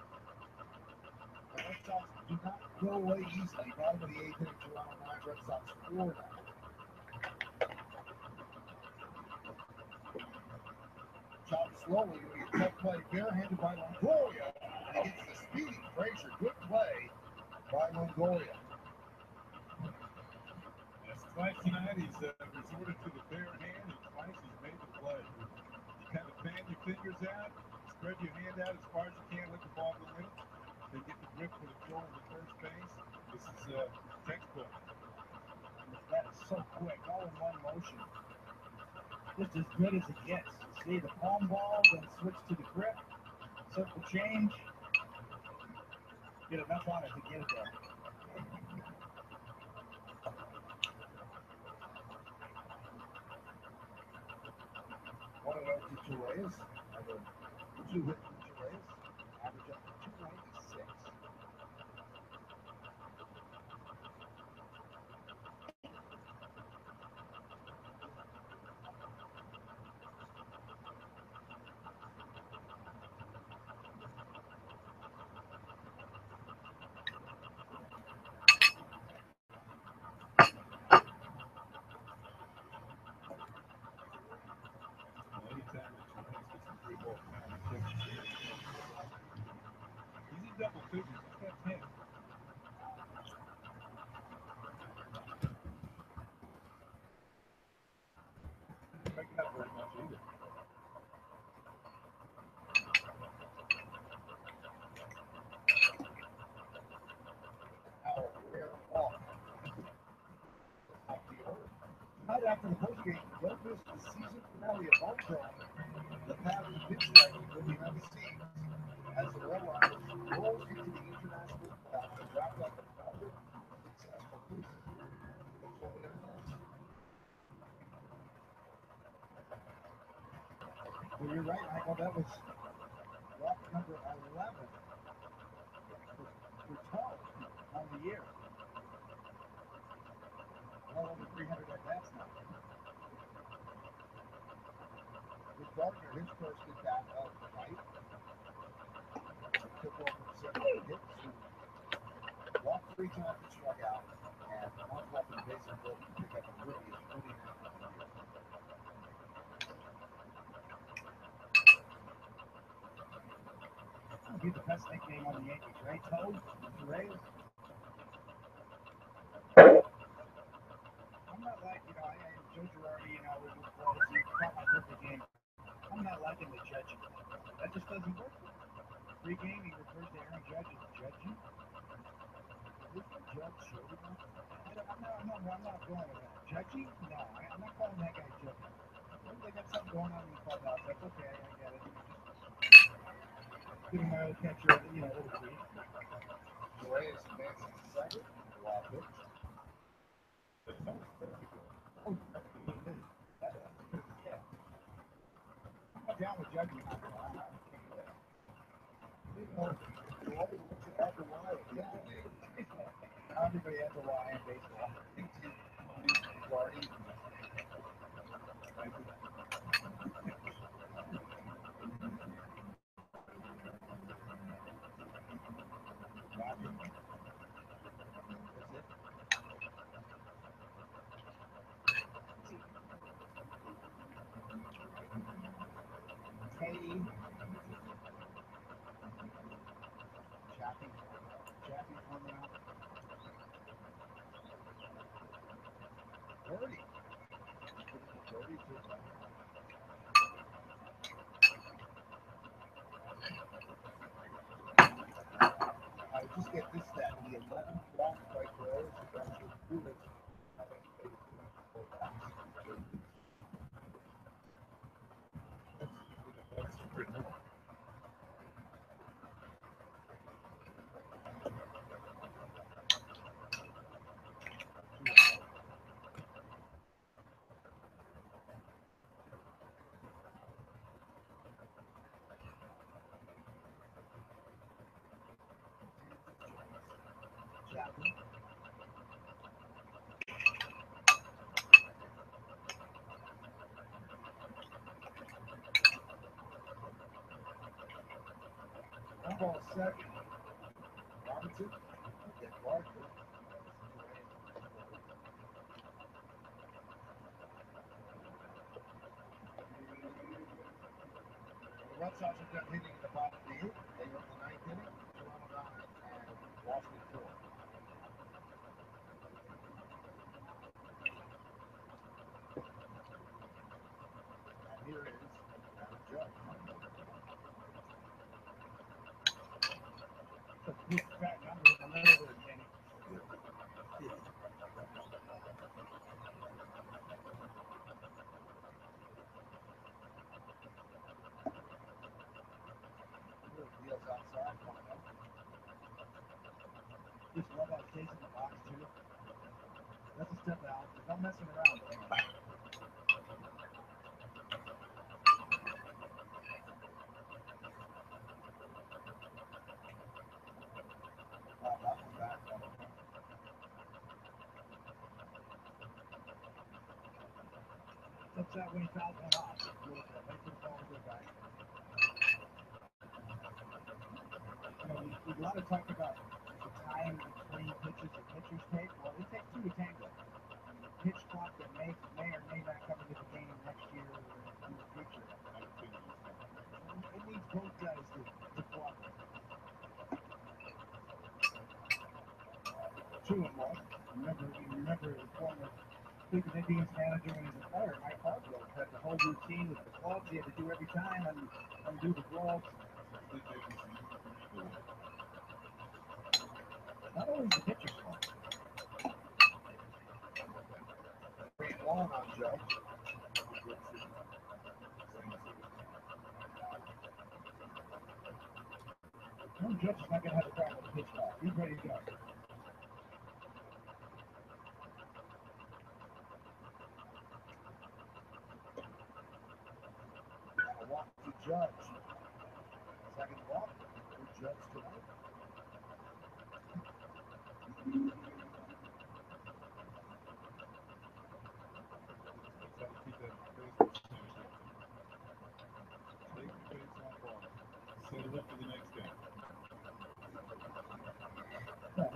The Red Sox do not go away easily. Bottom of the eighth inning, Toronto 9, Red Sox 4 now. Chop slowly to be a tough play, barehanded by Longoria, and against the speedy Frazier. Good play by Longoria. Yes, twice tonight he's resorted to the bare hand, and twice he's made the play. You kind of fan your fingers out, spread your hand out as far as you can, let the ball go in, then get the grip for the throw on the first base. This is textbook. That is so quick, all in one motion. Just as good as it gets. See the palm ball, then switch to the grip, circle change. Get enough on it to get it there. One of those to Torres. Two hit from Torres. Average up to 296. He's in double figures. He's got 10. Making that very much either. Right after the postgame, don't miss the season finale of Homegrown. The path to pinstripe will be on the scenes as the Red Lions rolls into the international playoffs and wrap up another successful season. Well, you're right, Michael. That was rock number 11 for Tone on the year. Well over 300 at bats now. With Gardner, his first at bat of the night. Took over 7 hits. Walked 3 times and struck out. And one left in the base and broke to pick up a rookie of 49 on the year. That'll be the best nickname on the Yankees, right? Toad? Torres? I'm not like, I Joe Girardi, was close. He caught my perfect game. I'm not liking the judging. That just doesn't work. Pre-game, he refers to Aaron Judge as judging. Is the judge showing up? I'm not going with that. Judging? No, I'm not calling that guy judging. They got something going on in the clubhouse. That's okay, I get it. Give him my old catcher, a little brief. Torres advances to second. Wild pitch. I'm down with judging. I Everybody has a Y in baseball. Guardy. at this stat, the 11th walk right there is actually proven. That's pretty cool. Chapman. One ball second. Robinson. Get Gardner. The Red Sox are done hitting in the bottom of the eighth. They are in the ninth inning. Toronto 9 and Washington 4. And here is Adam Judge. It's a big fat number in the middle there, Kenny. Wheels outside. Just love how it stays in the box, too. That's a step out. There's no messing around. Steps out when he fouls one off. Goes right to the ball and goes back. You know, we a lot of talk about the time between pitches that pitchers take. Well, it takes two to tango. The pitch clock that may or may not come into the game next year or in the future. It needs both guys to cooperate. 2-1. Remember the former Cleveland Indians manager when he was a player, Mike Hargrove, had the whole routine with the gloves he had to do every time, undo the gloves. Not always the pitcher's fault. 3-1 on Judge. No, Judge is not going to have a problem with the pitch clock. He's ready to go. And a walk to Judge. Second walk for Judge tonight. Set it up for the next game.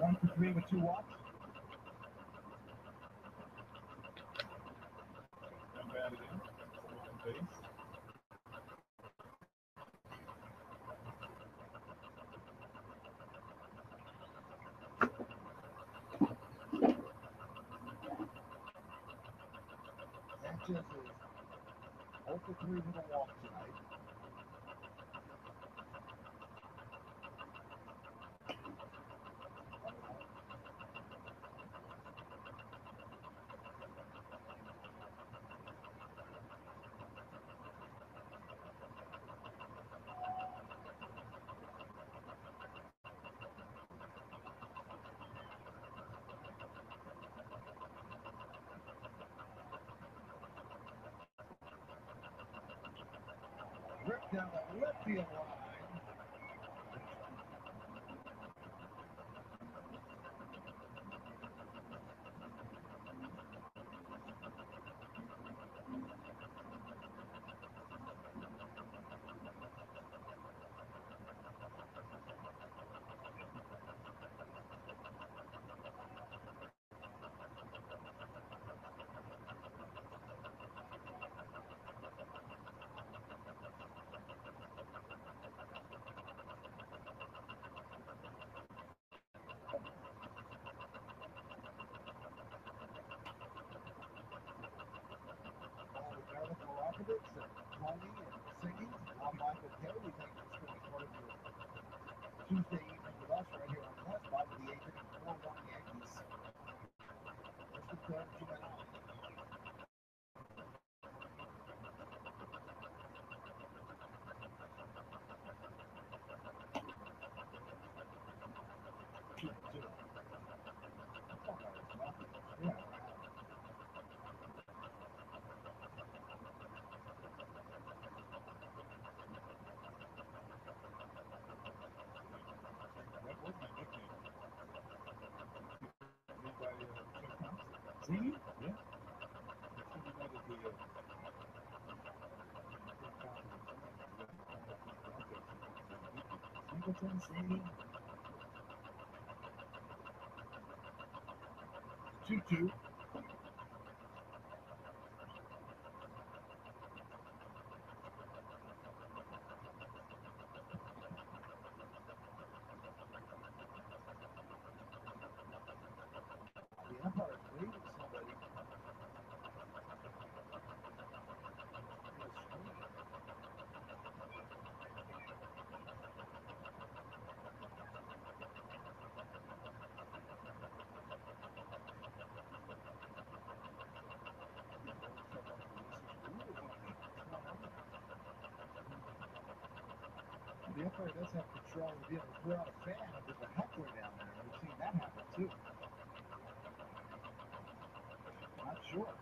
1 for 3 with 2 walks. Not bad again. Base. Sanchez is 0 for 3 with a walk tonight. Ripped down the left field line. Tony and singing. I'm Michael K. We thank you for spending part of your Tuesday evening with us right here on Test. shooting too. Yeah. That was my nickname. Made by Chuck Thompson. See? Yeah. That's when we met at the Singleton, Sandy. 2-2. The umpire is waving somebody. The umpire does have control to be able to throw out a fan if there's a heckler down there. We've seen that happen too. Not sure.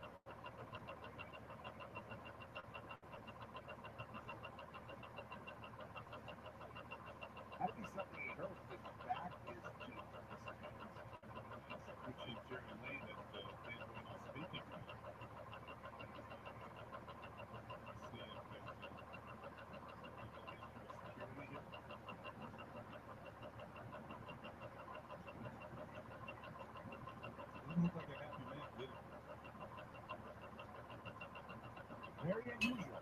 That'd be something he heard because his back is to the stands. Appreciate Jerry Lane at Dan Bueno's speaking right. See if there's security here. Doesn't look like a happy man, did it? Very unusual.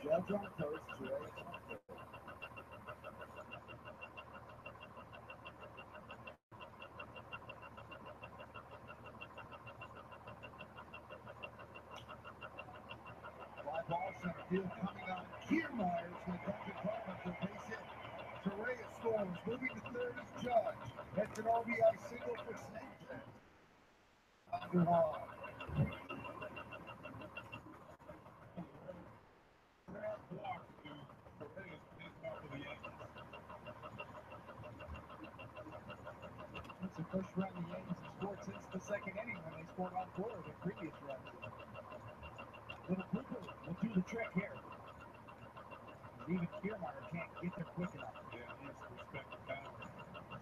Judge on first, Jerry on third. Fly ball, center field coming on. Kiermaier from the Dr. Department for base hit. Torres scores. Moving to third is Judge. That's an RBI single for Sanchez. Underhog. Ground block to Torres, baseball for the Yankees. That's the first run the Yankees have scored since the second inning when they scored on 4 of their previous runs. Little Cooper will do the trick here. Even Kiermaier can't get there quick enough. Yeah, he has to respect the power of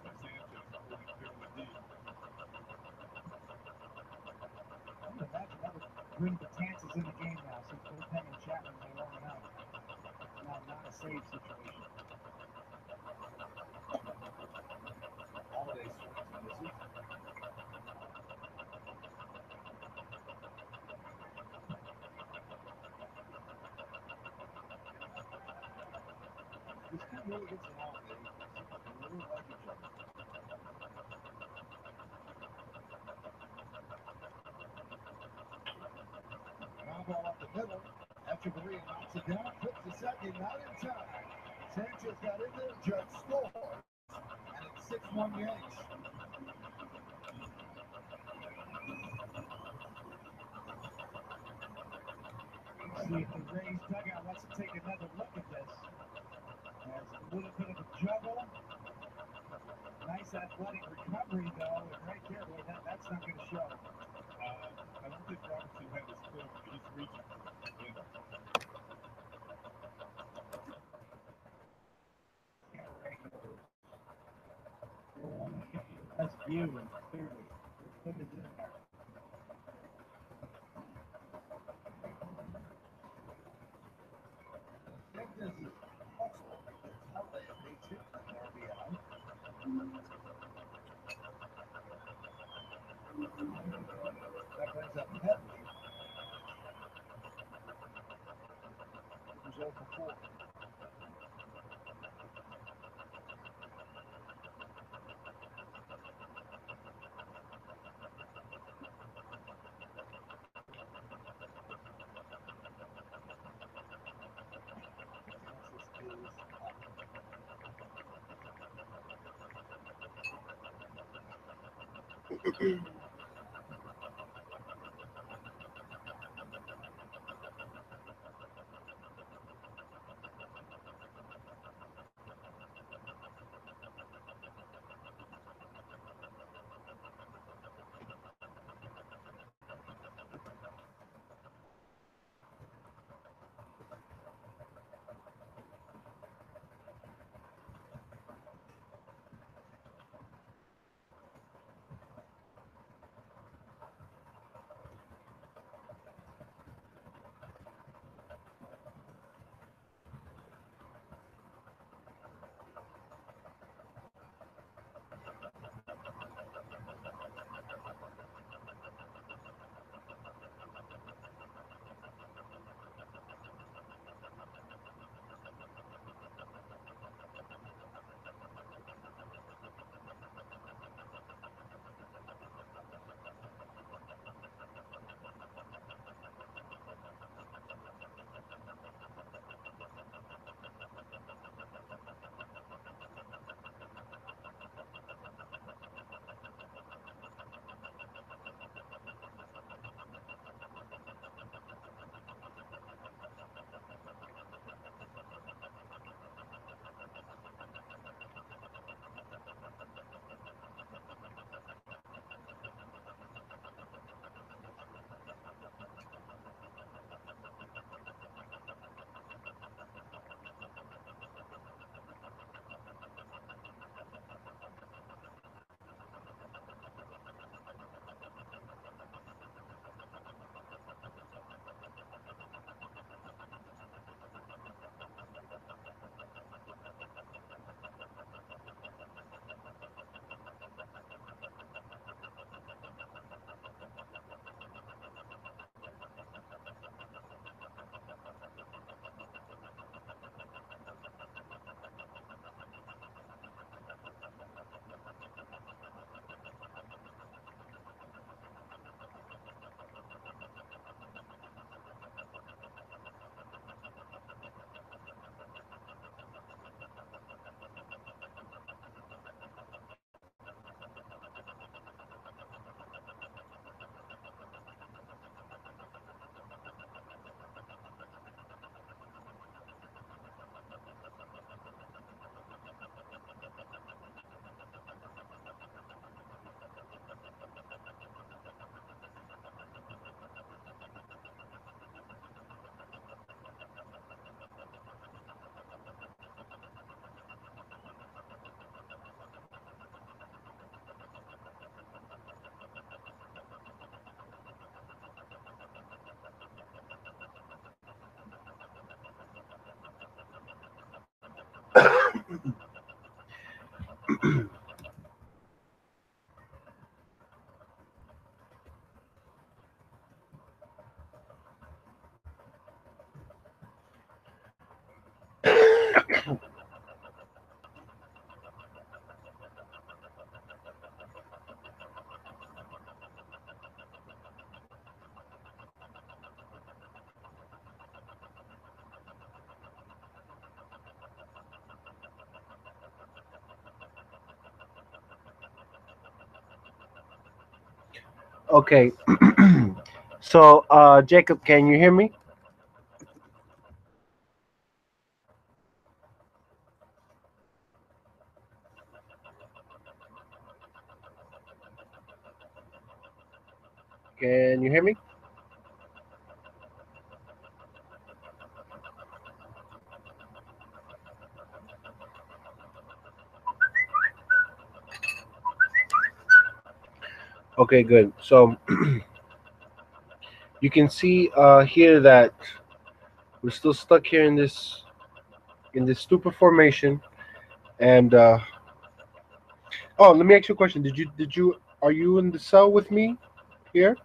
Sanchez pulling fairly deep. I would imagine that would bring the chances in the game now since bullpen and Chapman are warming up. Now not a save situation. Holiday swings and misses. This team really gets along. They seem like they really like each other. Ground ball up the middle. Echeverria knocks it down, flips the second, not in time. Sanchez got in there, Judge scores, and it's 6-1 Yanks. See if the Rays dugout wants to take another look at this. There's a little bit of a juggle. Nice athletic recovery, though, and right there, boy, that's not going to show. I don't think Robertson had his foot. He's reaching for it. That's viewed clearly. Look at this. I think this is possible. It's how they hit an RBI. That brings up Petley. Who's 0 for 4. Okay. So, Jacob, can you hear me? Can you hear me? Okay, good. So you can see here that we're still stuck here in this stupid formation. And oh, let me ask you a question. Did you are you in the cell with me here?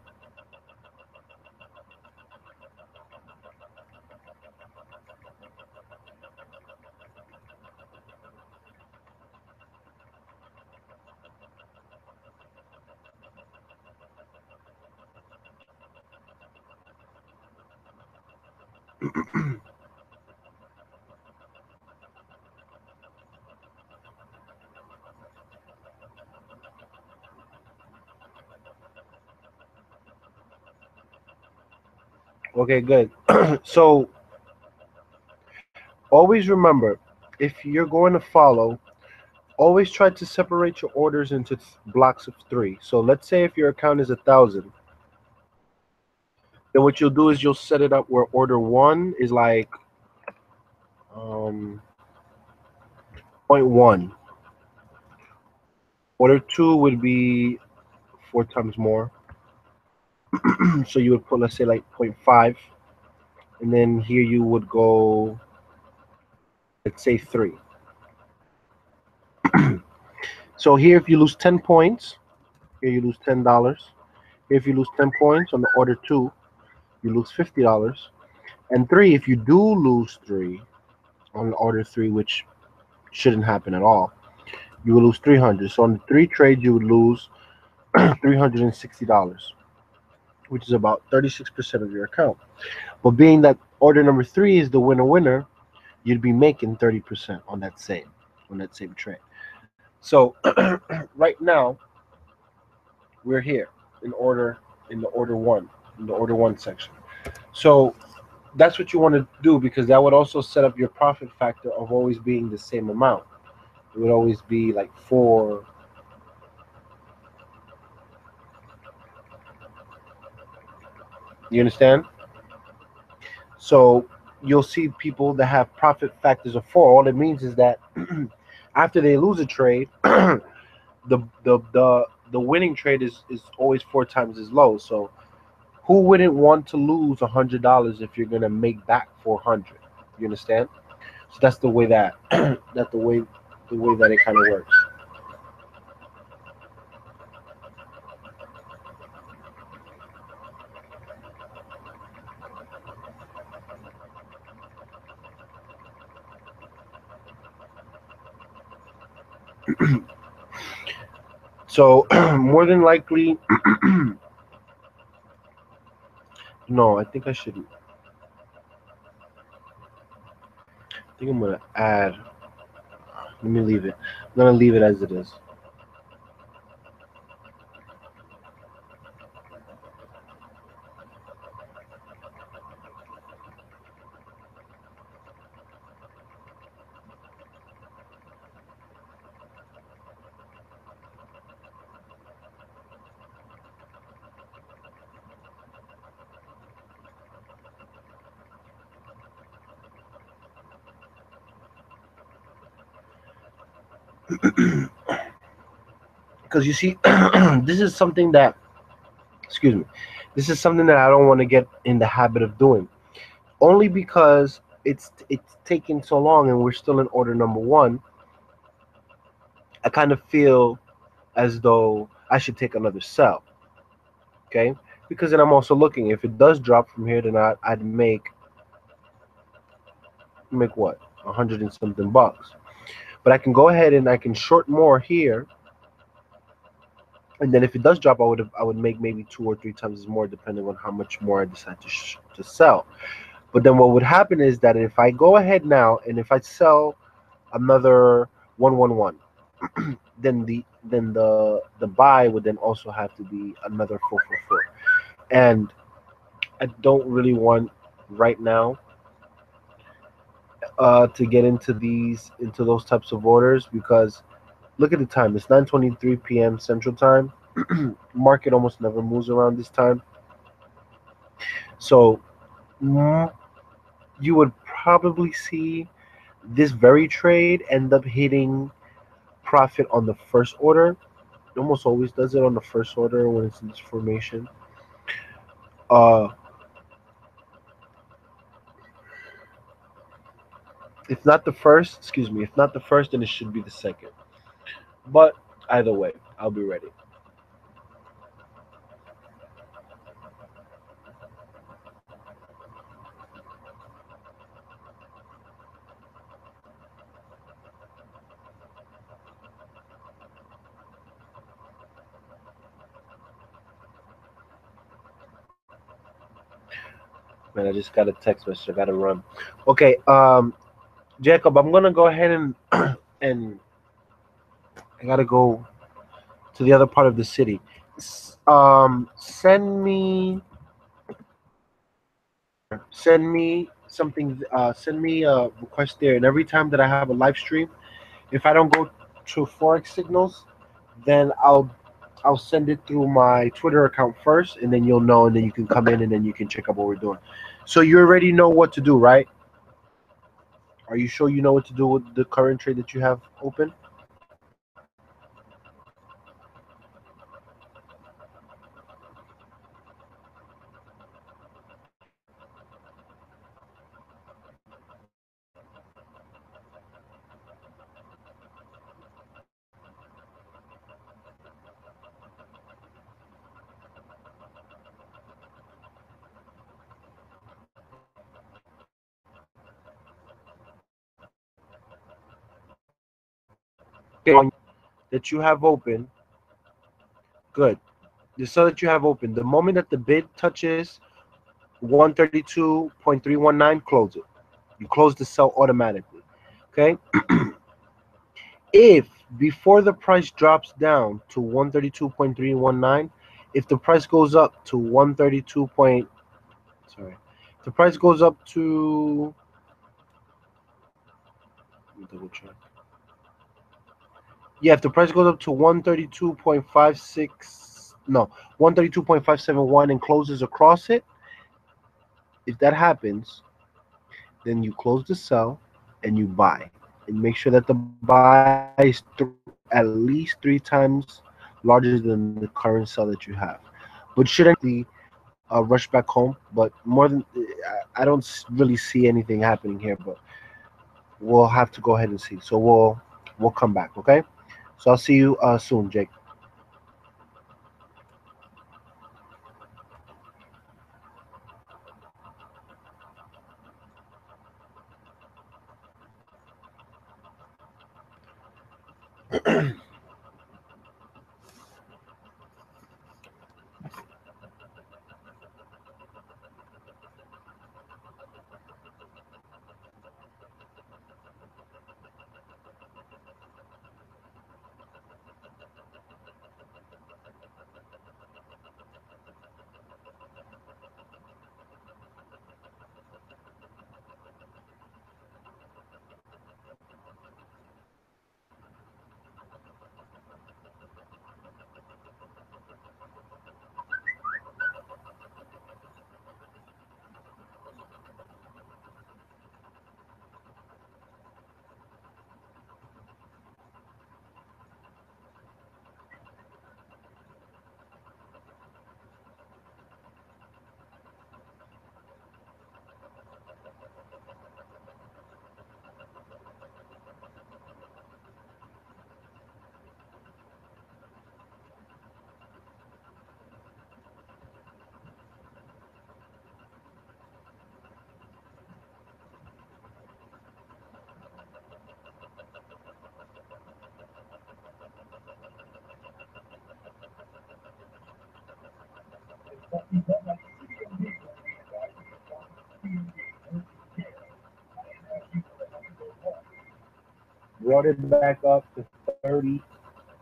Okay, good. So always remember, if you're going to follow, always try to separate your orders into blocks of three. So let's say if your account is 1,000, then what you'll do is you'll set it up where order one is like um, point 0.1. Order two would be four times more. So you would put, let's say, like point 0.5. And then here you would go, let's say, three. So here, if you lose 10 points, here you lose $10. If you lose 10 points on the order two, you lose $50. And three, if you do lose three on the order three, which shouldn't happen at all, you will lose 300. So on the three trades, you would lose $360, which is about 36% of your account. But being that order number three is the winner, you'd be making 30% on that same trade. So right now we're here in order in the order one section. So that's what you want to do, because that would also set up your profit factor of always being the same amount. It would always be like four. You understand? So you'll see people that have profit factors of four. All it means is that after they lose a trade, the winning trade is always four times as low. So who wouldn't want to lose $100 if you're gonna make back 400? You understand? So that's the way that that the way that it kind of works. So more than likely, no, I think I should. I think I'm gonna add. Let me leave it. I'm gonna leave it as it is. Because you see, this is something that, excuse me, this is something that I don't want to get in the habit of doing. Only because it's taking so long and we're still in order number one. I kind of feel as though I should take another sell. Okay, because then I'm also looking. If it does drop from here, then I'd make what, 100 and something bucks. But I can go ahead and I can short more here, and then if it does drop, I would make maybe two or three times more, depending on how much more I decide to sell. But then what would happen is that if I go ahead now and if I sell another 111, then the buy would then also have to be another 444, and I don't really want right now to get into those types of orders, because look at the time. It's 9:23 p.m. Central Time. Market almost never moves around this time. So mm, you would probably see this very trade end up hitting profit on the first order. It almost always does it on the first order when it's in this formation. Uh, if not the first, excuse me, if not the first, then it should be the second. But either way, I'll be ready. Man, I just got a text message. I gotta run. Okay, Jacob, I'm gonna go ahead and and I gotta go to the other part of the city. Send me send me something. Send me a request there, and every time that I have a live stream, if I don't go to Forex Signals, then I'll send it through my Twitter account first, and then you'll know, and then you can come in, and then you can check out what we're doing. So you already know what to do, right? Are you sure you know what to do with the current trade that you have open? Okay, that you have open. Good. The sell that you have open. The moment that the bid touches 132.319, close it. You close the sell automatically. Okay. If before the price drops down to 132.319, if the price goes up to 132 point, sorry, if the price goes up to, let me double check. Yeah, if the price goes up to 132.56, no, 132.571 and closes across it, if that happens, then you close the sell and you buy. And make sure that the buy is at least 3 times larger than the current sell that you have. But shouldn't rush back home. But more than I don't really see anything happening here. But we'll have to go ahead and see. So we'll come back. Okay. So I'll see you soon, Jake. Brought it back up to 30.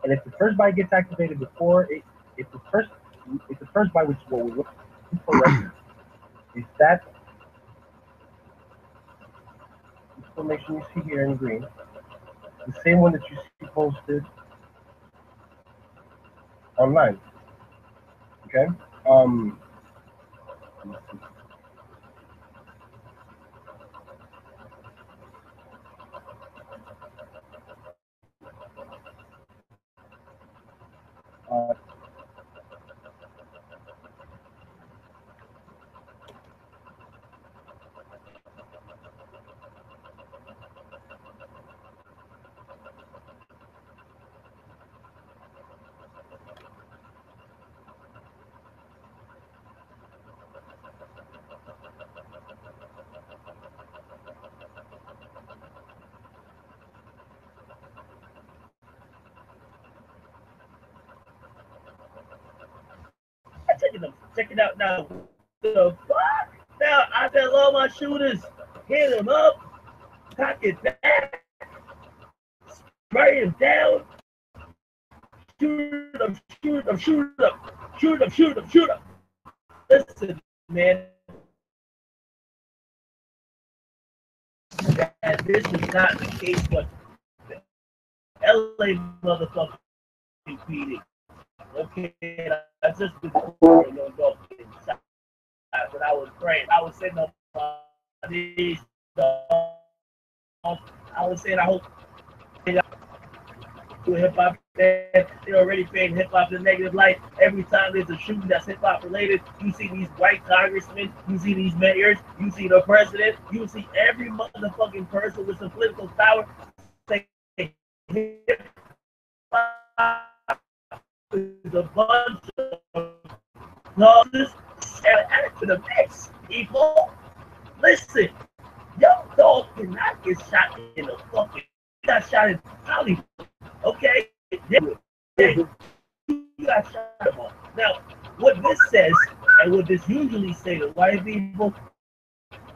And if the first buy gets activated before it, if the first buy, which is what we're looking for right now, is that information you see here in green, the same one that you see posted online. Okay. Um. Uh, check it out now. The fuck? Now I tell all my shooters, hit him up, cock it back, spray him down, shoot him, shoot him, shoot him, shoot him, shoot him, shoot him. Listen, man, that this is not the case, but the LA motherfucking PD. Okay, I just been recording on Dolphin shot when I was praying. I was sitting on my knees. I was saying, I hope to hip hop fans, they're already paying hip hop in negative light. Every time there's a shooting that's hip hop related, you see these white congressmen, you see these mayors, you see the president, you see every motherfucking person with some political power say hip hop is a bunch of losses and add to the mix. People, listen, Young Dog did not get shot in the fucking. He got shot in Hollywood. Okay? You got shot on. Now, what this says, and what this usually say to white people,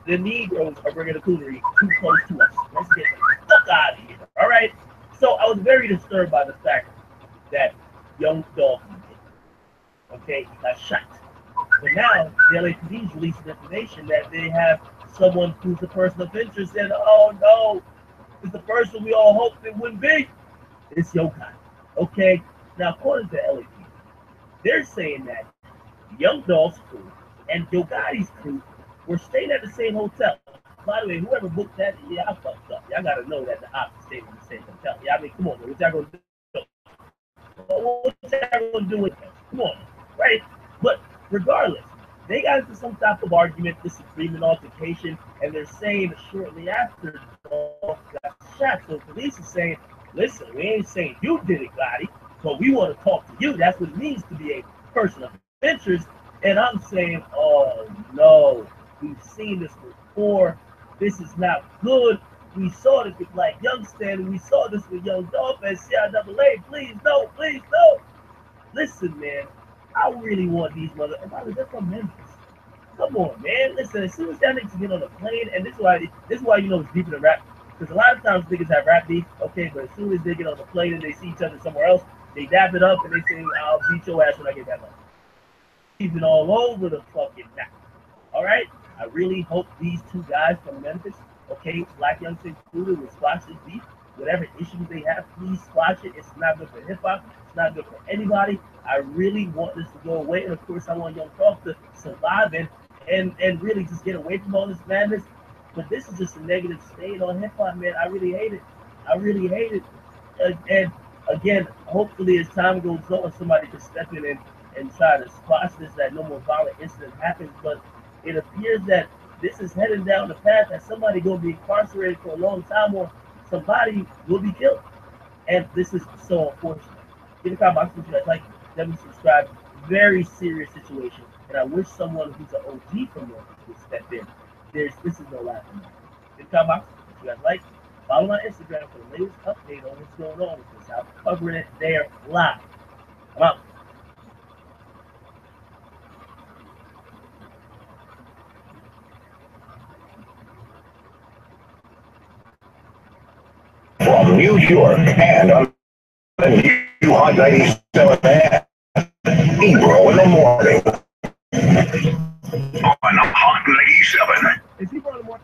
the Negroes are bringing the coonery too close to us. Let's get the fuck out of here. All right? So I was very disturbed by the fact that Young Dog, okay, got shot. But now, the LAPD released information that they have someone who's a person of interest, and oh no, it's the person we all hoped it wouldn't be. It's Yokai. Okay? Now, according to LAPD, they're saying that Young Dog's crew and Yo Gotti's crew were staying at the same hotel. By the way, whoever booked that, yeah, I fucked up. Y'all gotta know that the ops stayed in the same hotel. Yeah, I mean, come on, man. What y'all gonna do? What y'all gonna do with that? Come on, right? But regardless, they got into some type of argument, disagreement, altercation, and they're saying that shortly after Dog got shot. So police is saying, listen, we ain't saying you did it, Gotti, but we want to talk to you. That's what it means to be a person of interest. And I'm saying, oh no, we've seen this before. This is not good. We saw this with Black Youngster, we saw this with Young Dolph and CIAA. Please, no, please, no. Listen, man, I really want these mother. And by the way, they're from Memphis. Come on, man. Listen, as soon as that niggas get on the plane, and this is why you know it's deeper than rap. Because a lot of times niggas have rap beef, okay, but as soon as they get on the plane and they see each other somewhere else, they dap it up and they say, I'll beat your ass when I get back home. Even all over the fucking map. All right? I really hope these two guys from Memphis, okay, Black Youngster included, will squash this beef. Whatever issues they have, please squash it. It's not good for hip hop. It's not good for anybody. I really want this to go away. And of course, I want Young Talk to survive and really just get away from all this madness. But this is just a negative stain on hip hop, man. I really hate it. I really hate it. And again, hopefully, as time goes on, somebody can step in and try to squash this, that no more violent incident happens. But it appears that this is heading down the path that somebody going to be incarcerated for a long time or somebody will be killed. And this is so unfortunate. In the comment box, would you guys like, definitely subscribe. Very serious situation. And I wish someone who's an OG from there would step in. This is no laughing matter. In the comment box, would you guys like, follow my Instagram for the latest update on what's going on with this. I'm covering it there live. I'm out. From New York and on the new Hot 97 and Ebro in the morning on Hot 97. Is he running more?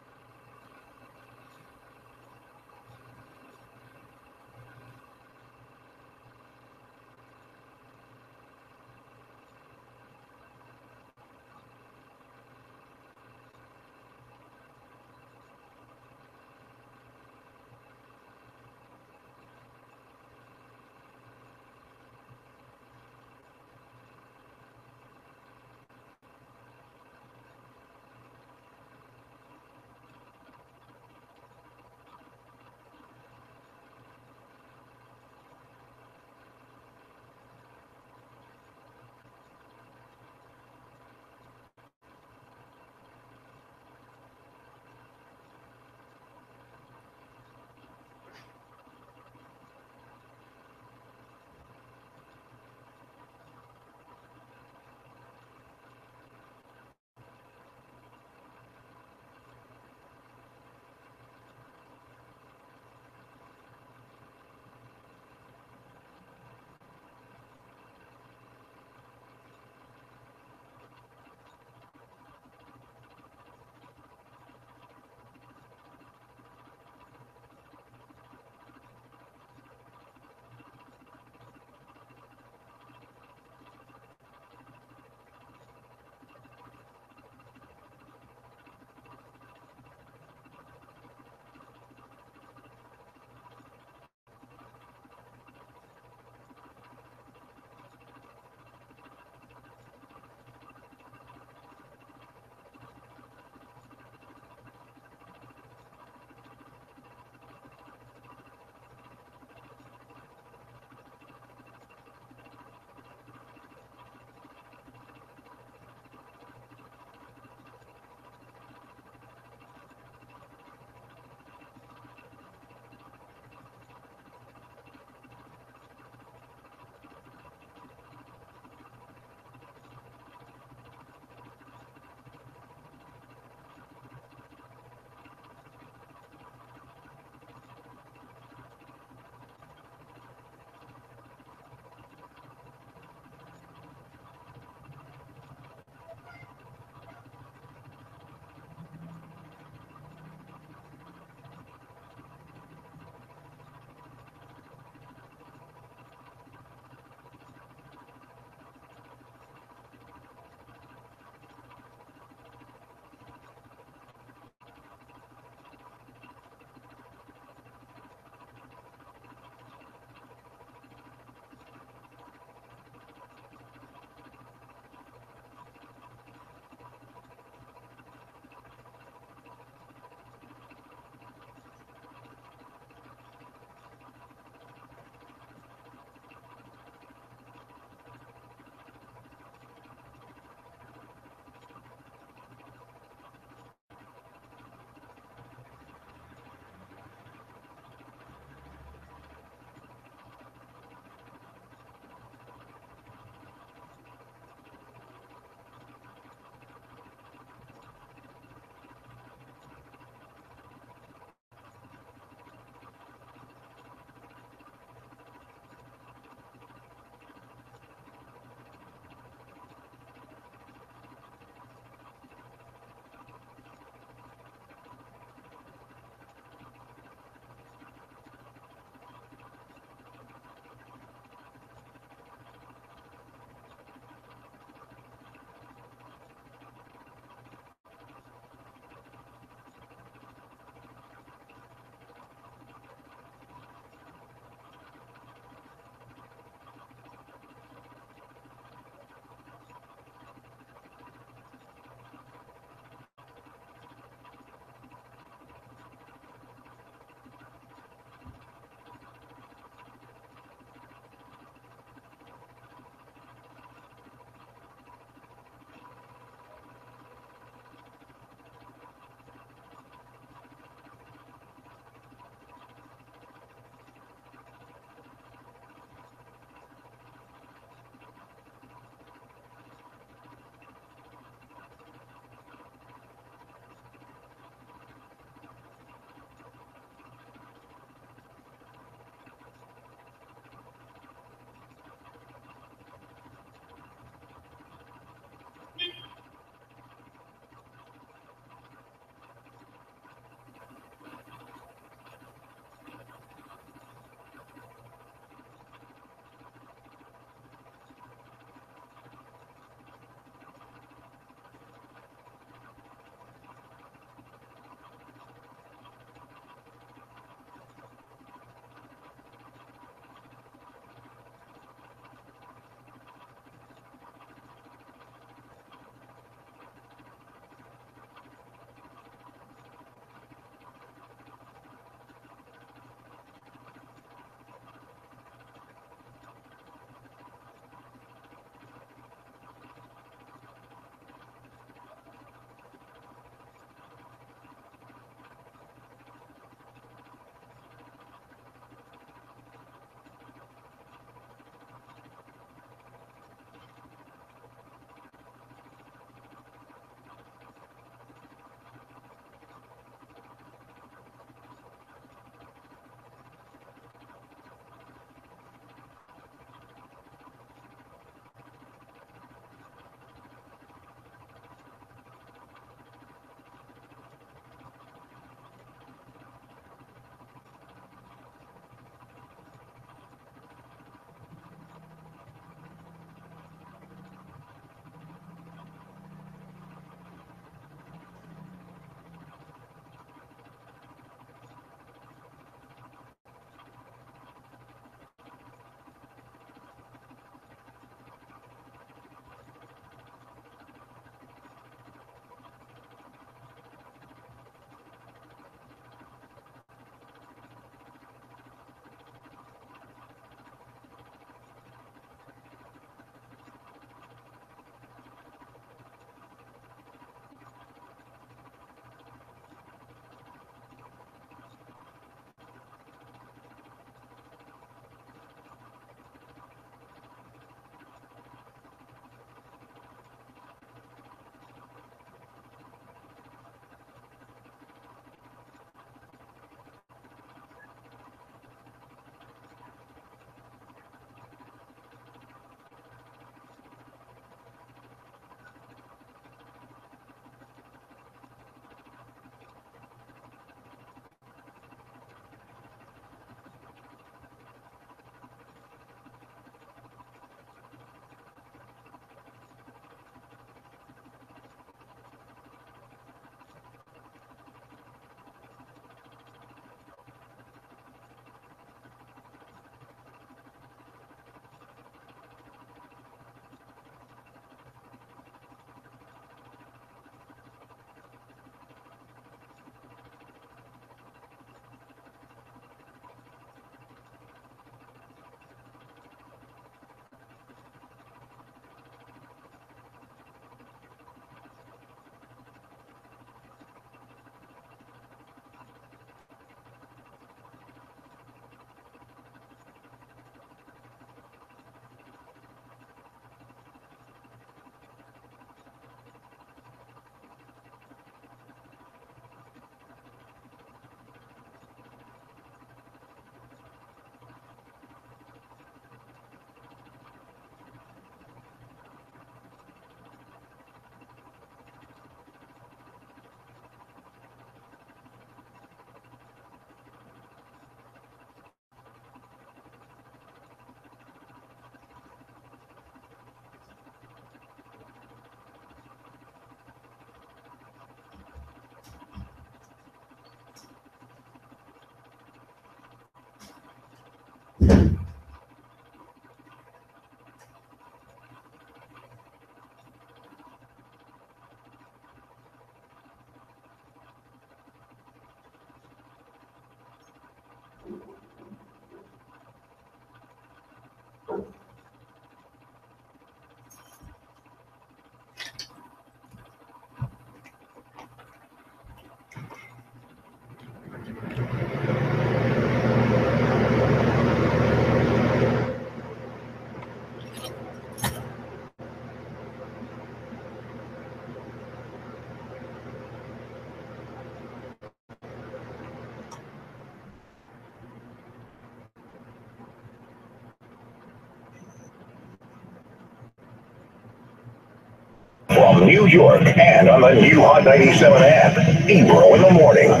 New York and on the new Hot 97 app. Ebro in the morning on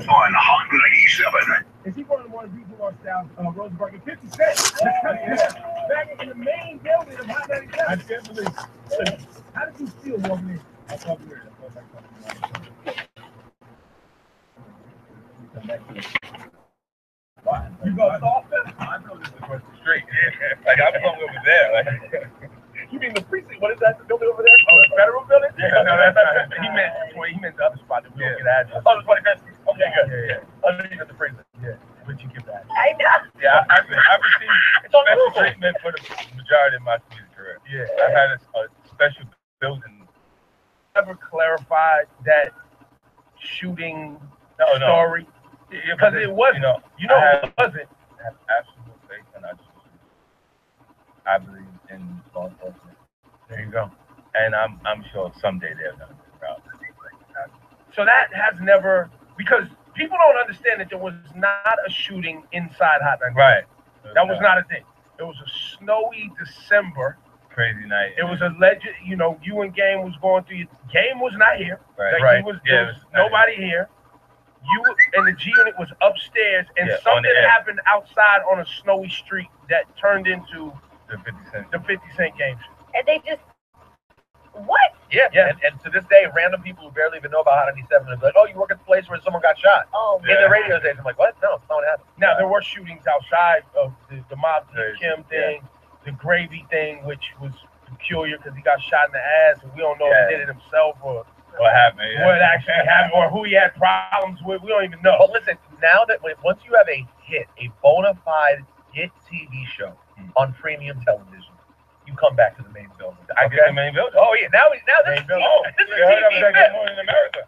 Hot 97. Is he one of the more people lost down Rosenberg and 50 Cent? Back in the main building of Hot 97. I can't believe it. How did you feel walking in? I felt weird. I felt like What? You go softer? I know this is across the street. Like I'm going over there. Like You mean the precinct? What is that? The building over there? Oh, the federal building? yeah, no, that's not. He meant the other spot that we don't get address. Oh, the 25th. Okay, good. Yeah. Underneath the precinct. Yeah. But you get that. I know. Yeah, I've received It's on special Google. treatment for the majority of my music career. Yeah. I've had a special building. Never clarified that shooting No. story? Because it wasn't. You know, I it wasn't. have absolute faith, and I believe in law enforcement. There you go. And I'm sure someday they're gonna be proud. So that has never, because people don't understand that there was not a shooting inside Hot 97. Right. That was not a thing. It was a snowy December. crazy night. It was a legend. You and Game was going through. Game was not here. Right. Like, there was it was nobody here. You and the G Unit was upstairs, and Yeah, on something the air. happened outside on a snowy street that turned into the 50 cent. the 50 Cent game. And they just, what? Yeah. And to this day, random people who barely even know about Hot 97 are like, "Oh, you work at the place where someone got shot." Oh, In the radio station, I'm like, "What? No, it's not what happened." Now there were shootings outside of the Mob Deep Kim thing, the Gravy thing, which was peculiar because he got shot in the ass, and we don't know if he did it himself or What happened? what actually happened or who he had problems with. We don't even know. But listen, now that once you have a bona fide hit TV show on premium television, you come back to the main building. I get the main building. Oh yeah, now this is Main building. this is You heard TV of that bit. Good Morning America?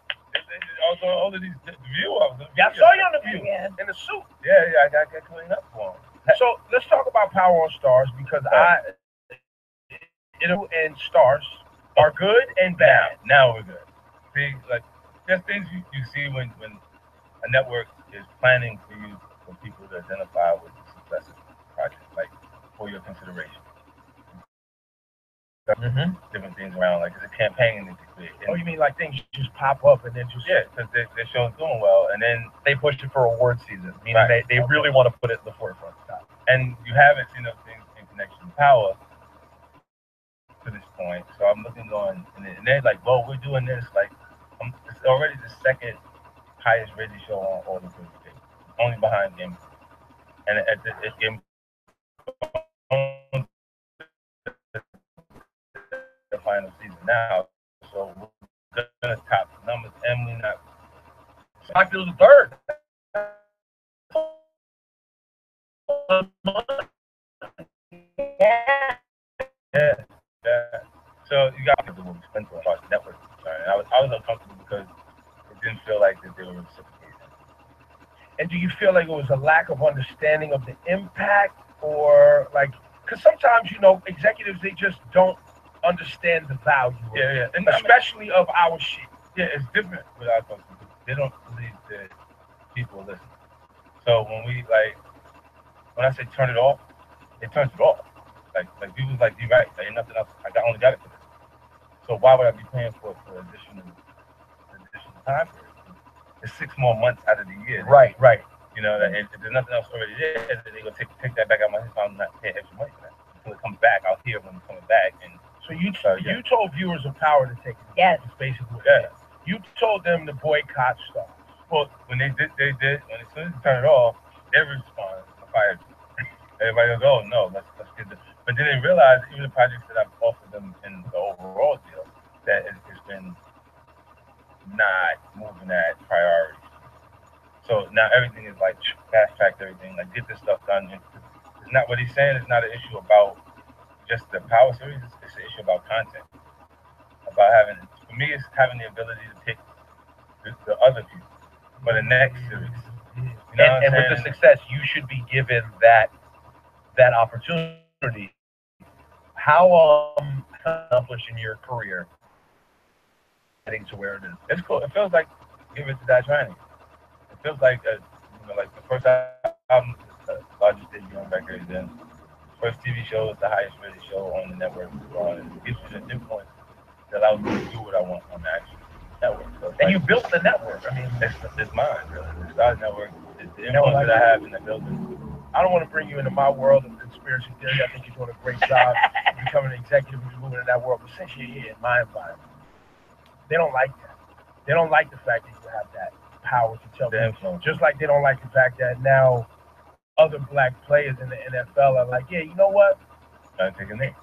Also, all of these the View. Yeah, I saw you on the View Yeah. in the suit. Yeah, I got cleaned up for him. So let's talk about Power on Stars because and Stars are good and bad. Now we're good. See, like there's things you see when a network is planning for you for people to identify with the success of the project, like for your consideration. Different things around, like there's a campaign that they create. Oh, you mean like things just pop up and then just because their show's doing well, and then They pushed it for award season, meaning Right. they really want to put it in the forefront. and you haven't seen those things in connection to Power to this point. So I'm looking on, and they're like, "Well, we're doing this." Like, it's already the second highest rated show on all the good days, only behind Game of Thrones. And at Game of Thrones, the final season now, so we're gonna top the numbers, and we're not. Seinfeld's third. Yeah. So you got the movie spent for the network. And I was uncomfortable because it didn't feel like that they were reciprocating. And do you feel like it was a lack of understanding of the impact, or like, because sometimes executives, they just don't understand the value, of it, And especially of our shit. yeah, it's different with our folks. They don't believe that people listen. So when I say turn it off, it turns it off. Like people's like, you're right. There ain't nothing else. I only got it for this. So why would I be paying for additional time for it? It's 6 more months out of the year. Right. You know, and if there's nothing else already there, then they're gonna take that back out of my head. So I'm not paying extra money for that. Until it comes back, I'll hear when it's coming back. And So you told viewers of Power to take it. Yes. It's basically what it is. You told them to boycott Stars. well, when they did, when as soon as you turn it off, they respond, fired. Everybody goes, oh no, let's get this. But then they realize even the projects that I've offered them in the overall deal, that it's been not moving at priority. So now everything is like fast tracked everything, like get this stuff done. It's not what he's saying. It's not an issue about just the Power series. It's an issue about content. About for me, it's having the ability to pick the other people for the next series. You know And with the success, you should be given that opportunity. How accomplishing your career getting to where it is? It's cool. It feels like Give It to Die Trying. It feels like like the first album, the largest debut on record, then first TV show is the highest rated show on the network. It gives you the new point. that allows me to do what I want on the actual network. So And you built the network. I mean, it's mine, really. The Stars Network, it's the influence that I have in the building. I don't want to bring you into my world of conspiracy theory. I think you're doing a great job becoming an executive and moving in that world. But since you're here in my environment, they don't like that. They don't like the fact that you have that power to tell them. Just like they don't like the fact that now other black players in the NFL are like, yeah, you know what? Take a knee.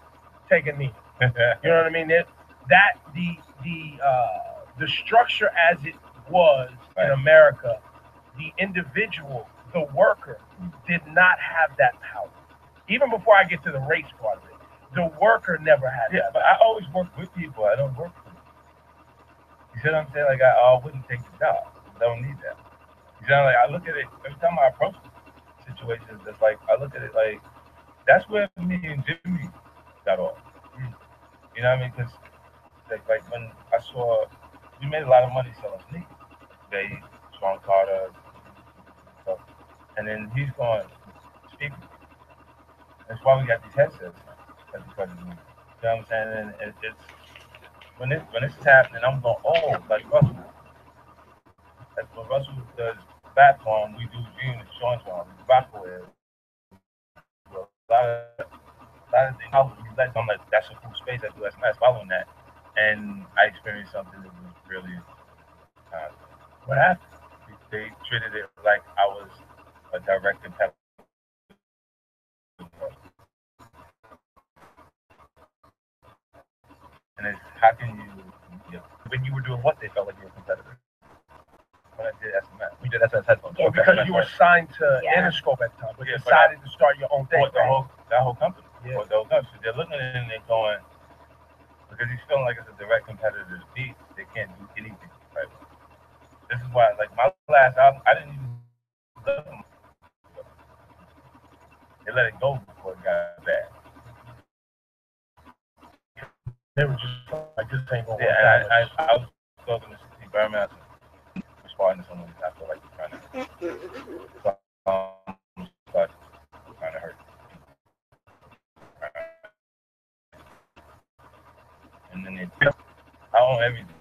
Take a knee. You know what I mean? That the structure as it was in America, the individual, the worker, did not have that power. Even before I get to the race part of it, the worker never had that. But I always work with people. I don't work for them. You see what I'm saying? Like I wouldn't take the job. I don't need that. You know, like I look at it every time I approach situations. It's like I look at it like that's where me and Jimmy got off. You know what I mean? Because like when I saw we made a lot of money selling sneakers, they Sean Carter, stuff, and then he's going speaking. That's why we got these headsets now. That's because of me. You know what I'm saying? And it's when it's happening, I'm going, oh, like Russell. That's when Russell does back on, we do unit joints on, we back with a lot of things. I'm like, that's a cool space. I do that's nice following that. And I experienced something that was really What happened? They treated it like I was a direct competitor. And it's how can you When you were doing what they felt like you were a competitor? when I did SMS. We did SMS headphones. Oh, because you were signed to Interscope at the time, but you decided to start your own thing. That whole company. Yeah. The whole company. So they're looking at it and they're going, because he's feeling like it's a direct competitor to Beat, they can't do anything. Right? This is why, like my last album, I didn't even love them. They let it go before it got bad. They were just like, this ain't gonna work. Yeah, and I was talking to Steve Berman, responding to someone I feel like he's trying to hurt. And then I own everything.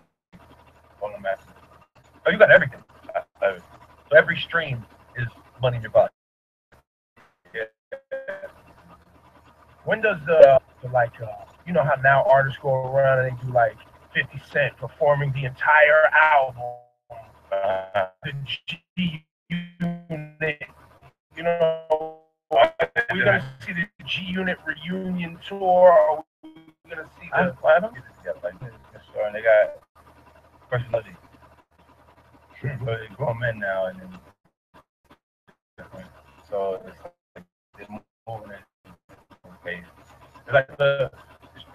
On the master. Oh, you got everything. So every stream is money in your pocket. Yeah. When does you know how now artists go around and they do like 50 Cent performing the entire album, the G Unit, you know, we're gonna see the G Unit reunion tour, or we're gonna see the. I don't get it together like this. And they got personality. But they're grown men now, and then so it's like they're moving at a pace. It's like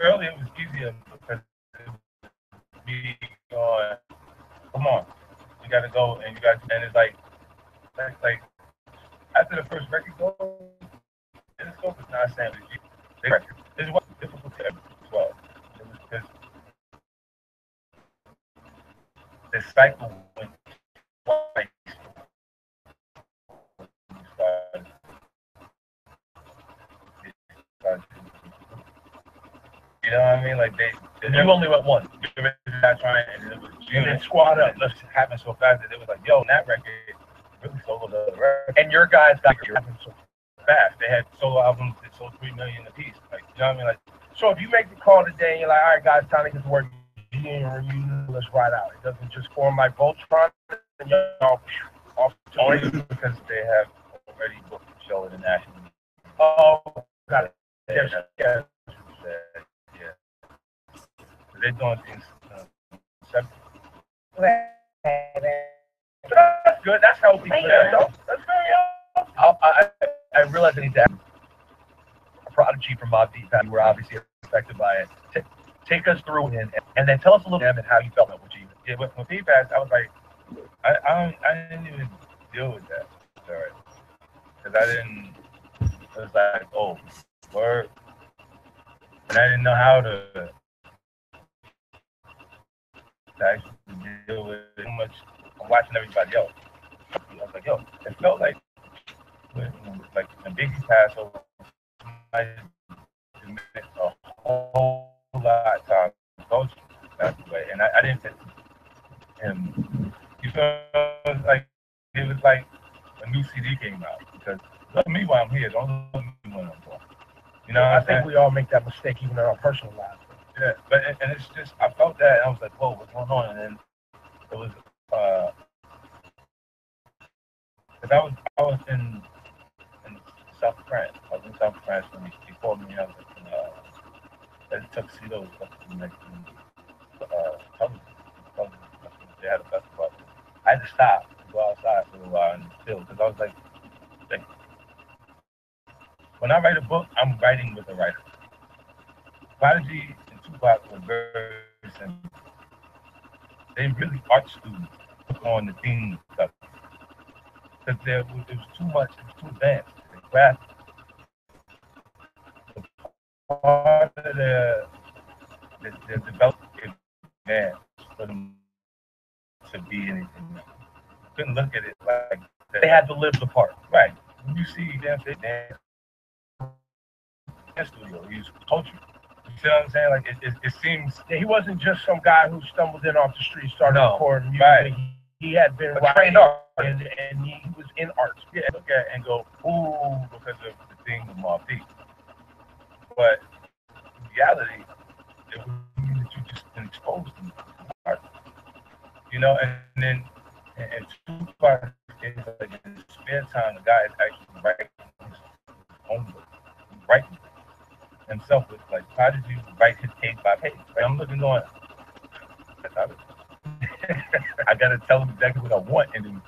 earlier it was easier because it was me going, come on, you gotta go and it's like after the first record goes, Interscope is not saying that this was difficult to everyone as well. It was because the cycle went twice. You know what I mean? Like you only went one. Not trying, and it was and then squad up. It happened so fast that it was like, yo, that record really sold the record. And your guys got your album so fast. They had solo albums that sold 3 million a piece. Like, you know what I mean? Like, so if you make the call today and you're like, all right, guys, time to get to work, let's ride out. It doesn't just form like Voltron and y'all off to only because they have already booked the show internationally. Oh, got it. Yeah. They're doing things separate. That's good. That's healthy. That's very healthy. I realize I need to ask a prodigy from Mobb Deep. You were obviously affected by it. Take us through and then tell us a little bit and how you felt about what you. Yeah, with PFAS, I was like, I didn't even deal with that. Sorry, because I didn't. It was like, oh, word, and I didn't know how to actually deal with it too much. I'm watching everybody else. I was like, yo, it felt like when Biggie passed over, I committed a whole lot of time coaching. new CD came out because look at me while I'm here. Don't look at me when I'm gone. You know, I think we all make that mistake even in our personal lives. Yeah, but and it's just I felt that and I was like, whoa, what's going on? And then it was because I was in South France. I was in South France when he called me. I was like, at tuxedos, like television. They had a festival. I had to stop to go outside for a while and chill because I was like, when I write a book, I'm writing with a writer. Prodigy and Tupac were very simple. They really art students on the theme stuff because there was too much, it was too advanced. The craft, part of the development advanced for them to be anything else. Couldn't look at it like that. They had to live the part. Right. When you see them say dance studio, he was culture. You see what I'm saying? Like it seems Yeah, he wasn't just some guy who stumbled in off the street, started recording music. Right. He had been trained art, and he was in art. Yeah, look at it and go, ooh, because of the thing with Mobb Deep. But in reality, it would mean that you just been exposed to art. You know, and then and Tupac is like in his spare time, the guy is actually writing his own book. He's writing himself with like Prodigy write his page by page. Like, I'm looking going, that's how it is. I gotta tell him exactly what I want and then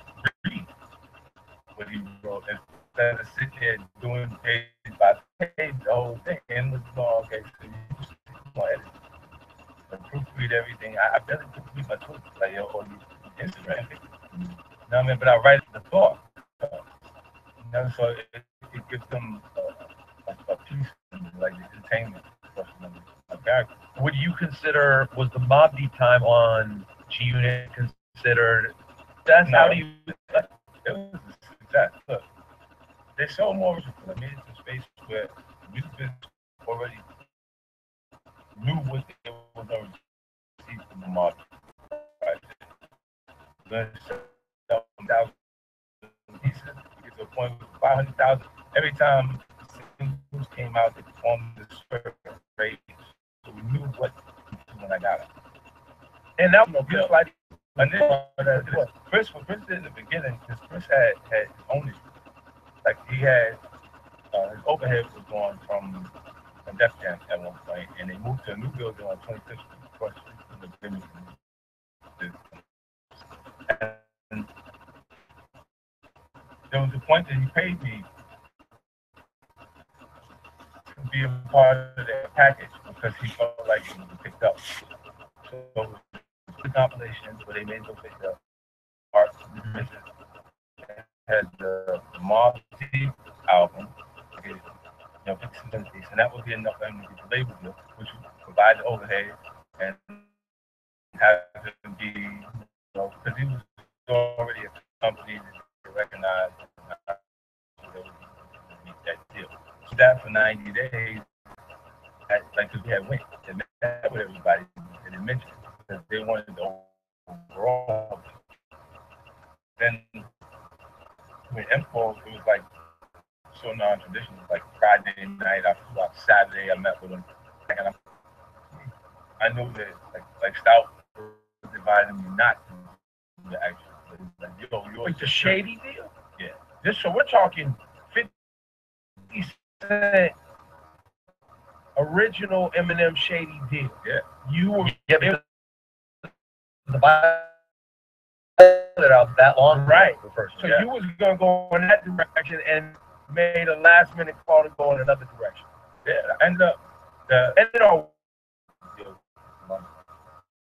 read what he wrote instead of sitting there doing page by page the whole thing and was going, okay, so you just edit and proofread everything. I barely proofread my tweets, like or Instagram. You know what I mean? But I write the thought. You know, so it gives them a piece like the entertainment portion of character. Would you consider, was the Mobb Deep time on G Unit considered? That's how do you? It was a success. Look, they sold more. I made it to a space where the music business already knew what they were going to receive from the Mobb Deep. Right? Going to sell 1,000 pieces. We get to a point with 500,000 every time singles came out. They performed this rate, so we knew what to do when I got it. And that was just like. And then Chris, when Chris did in the beginning, because Chris had his own issue. Like he had his overhead was going from Def Jam at one point, and they moved to a new building on 25th Street across the street from the Jimmy. And there was a point that he paid me to be a part of their package because he felt like it was picked up. So the compilations where they made those picked up art had the Mobb Deep album, you know, and that would be enough for him to get the label deal, which would provide the overhead and have him be, you know, because he was already a company that recognized that deal. So that for 90 days, like, because we had went and met with everybody and they mentioned it because they wanted the overall. Then with Info, it was like so non-traditional. Like Friday night, after Saturday, I met with him, and I knew that like Stout was dividing me not to the action. Like, yo, Like the Shady deal? Yeah. Just so we're talking 50 Cent original Eminem Shady deal. Yeah. You were The Bible that out that long, right. First, so you was gonna go in that direction and made a last minute call to go in another direction. Yeah. I ended up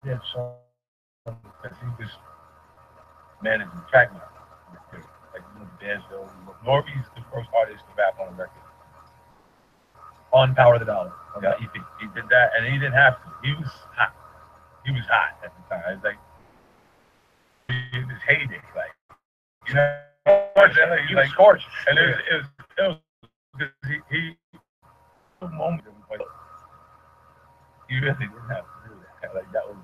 yeah, so because he was managing track now. Like you know, the band show. Norby's the first artist to rap on a record. on Power the Dollar. Yeah, he did that, and he didn't have to. He was hot. He was hot at the time. It's like in his heyday, like you know, he was gorgeous. And it was because he moment like he really didn't have to do that. Like that was,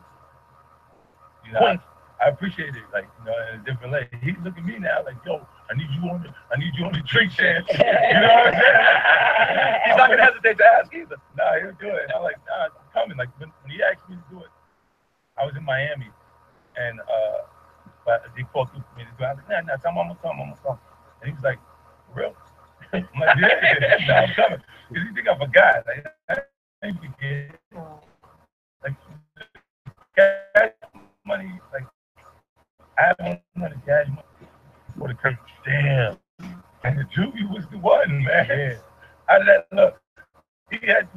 you know, I appreciate it. Like you know, in a different way. He look at me now, like yo, I need you on the drink chance. You know what I'm saying? He's not gonna hesitate to ask either. Nah, he'll do it. I'm like, nah, it's coming. Like when he asked me to do it, I was in Miami, and but he called me to do it. I was like, nah, tell him I'm gonna come. And he was like, for real? I'm like, yeah, nah, I'm coming. Because you think I forgot. Like, I ain't forget. Like, cash money, like, I haven't money, cash money for the curse. Damn. And the Juvie was the one, man. Yeah. How did that look? He had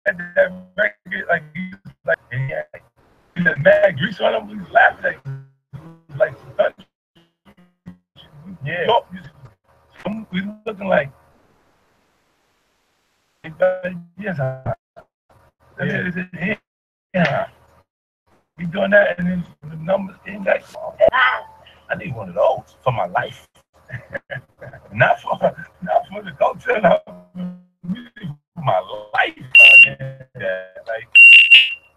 that record, like, and he had mad grease on him. He was laughing at him. Like, yeah. We looking like, yes, yeah. He doing that, and then the numbers came back. I need one of those for my life, not for the culture, not for my life. Yeah, like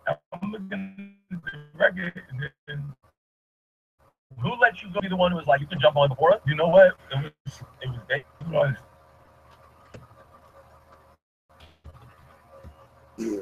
I'm looking at the record, and Who let you go be the one who was like, you can jump on before us? you know what? It was they. Yeah.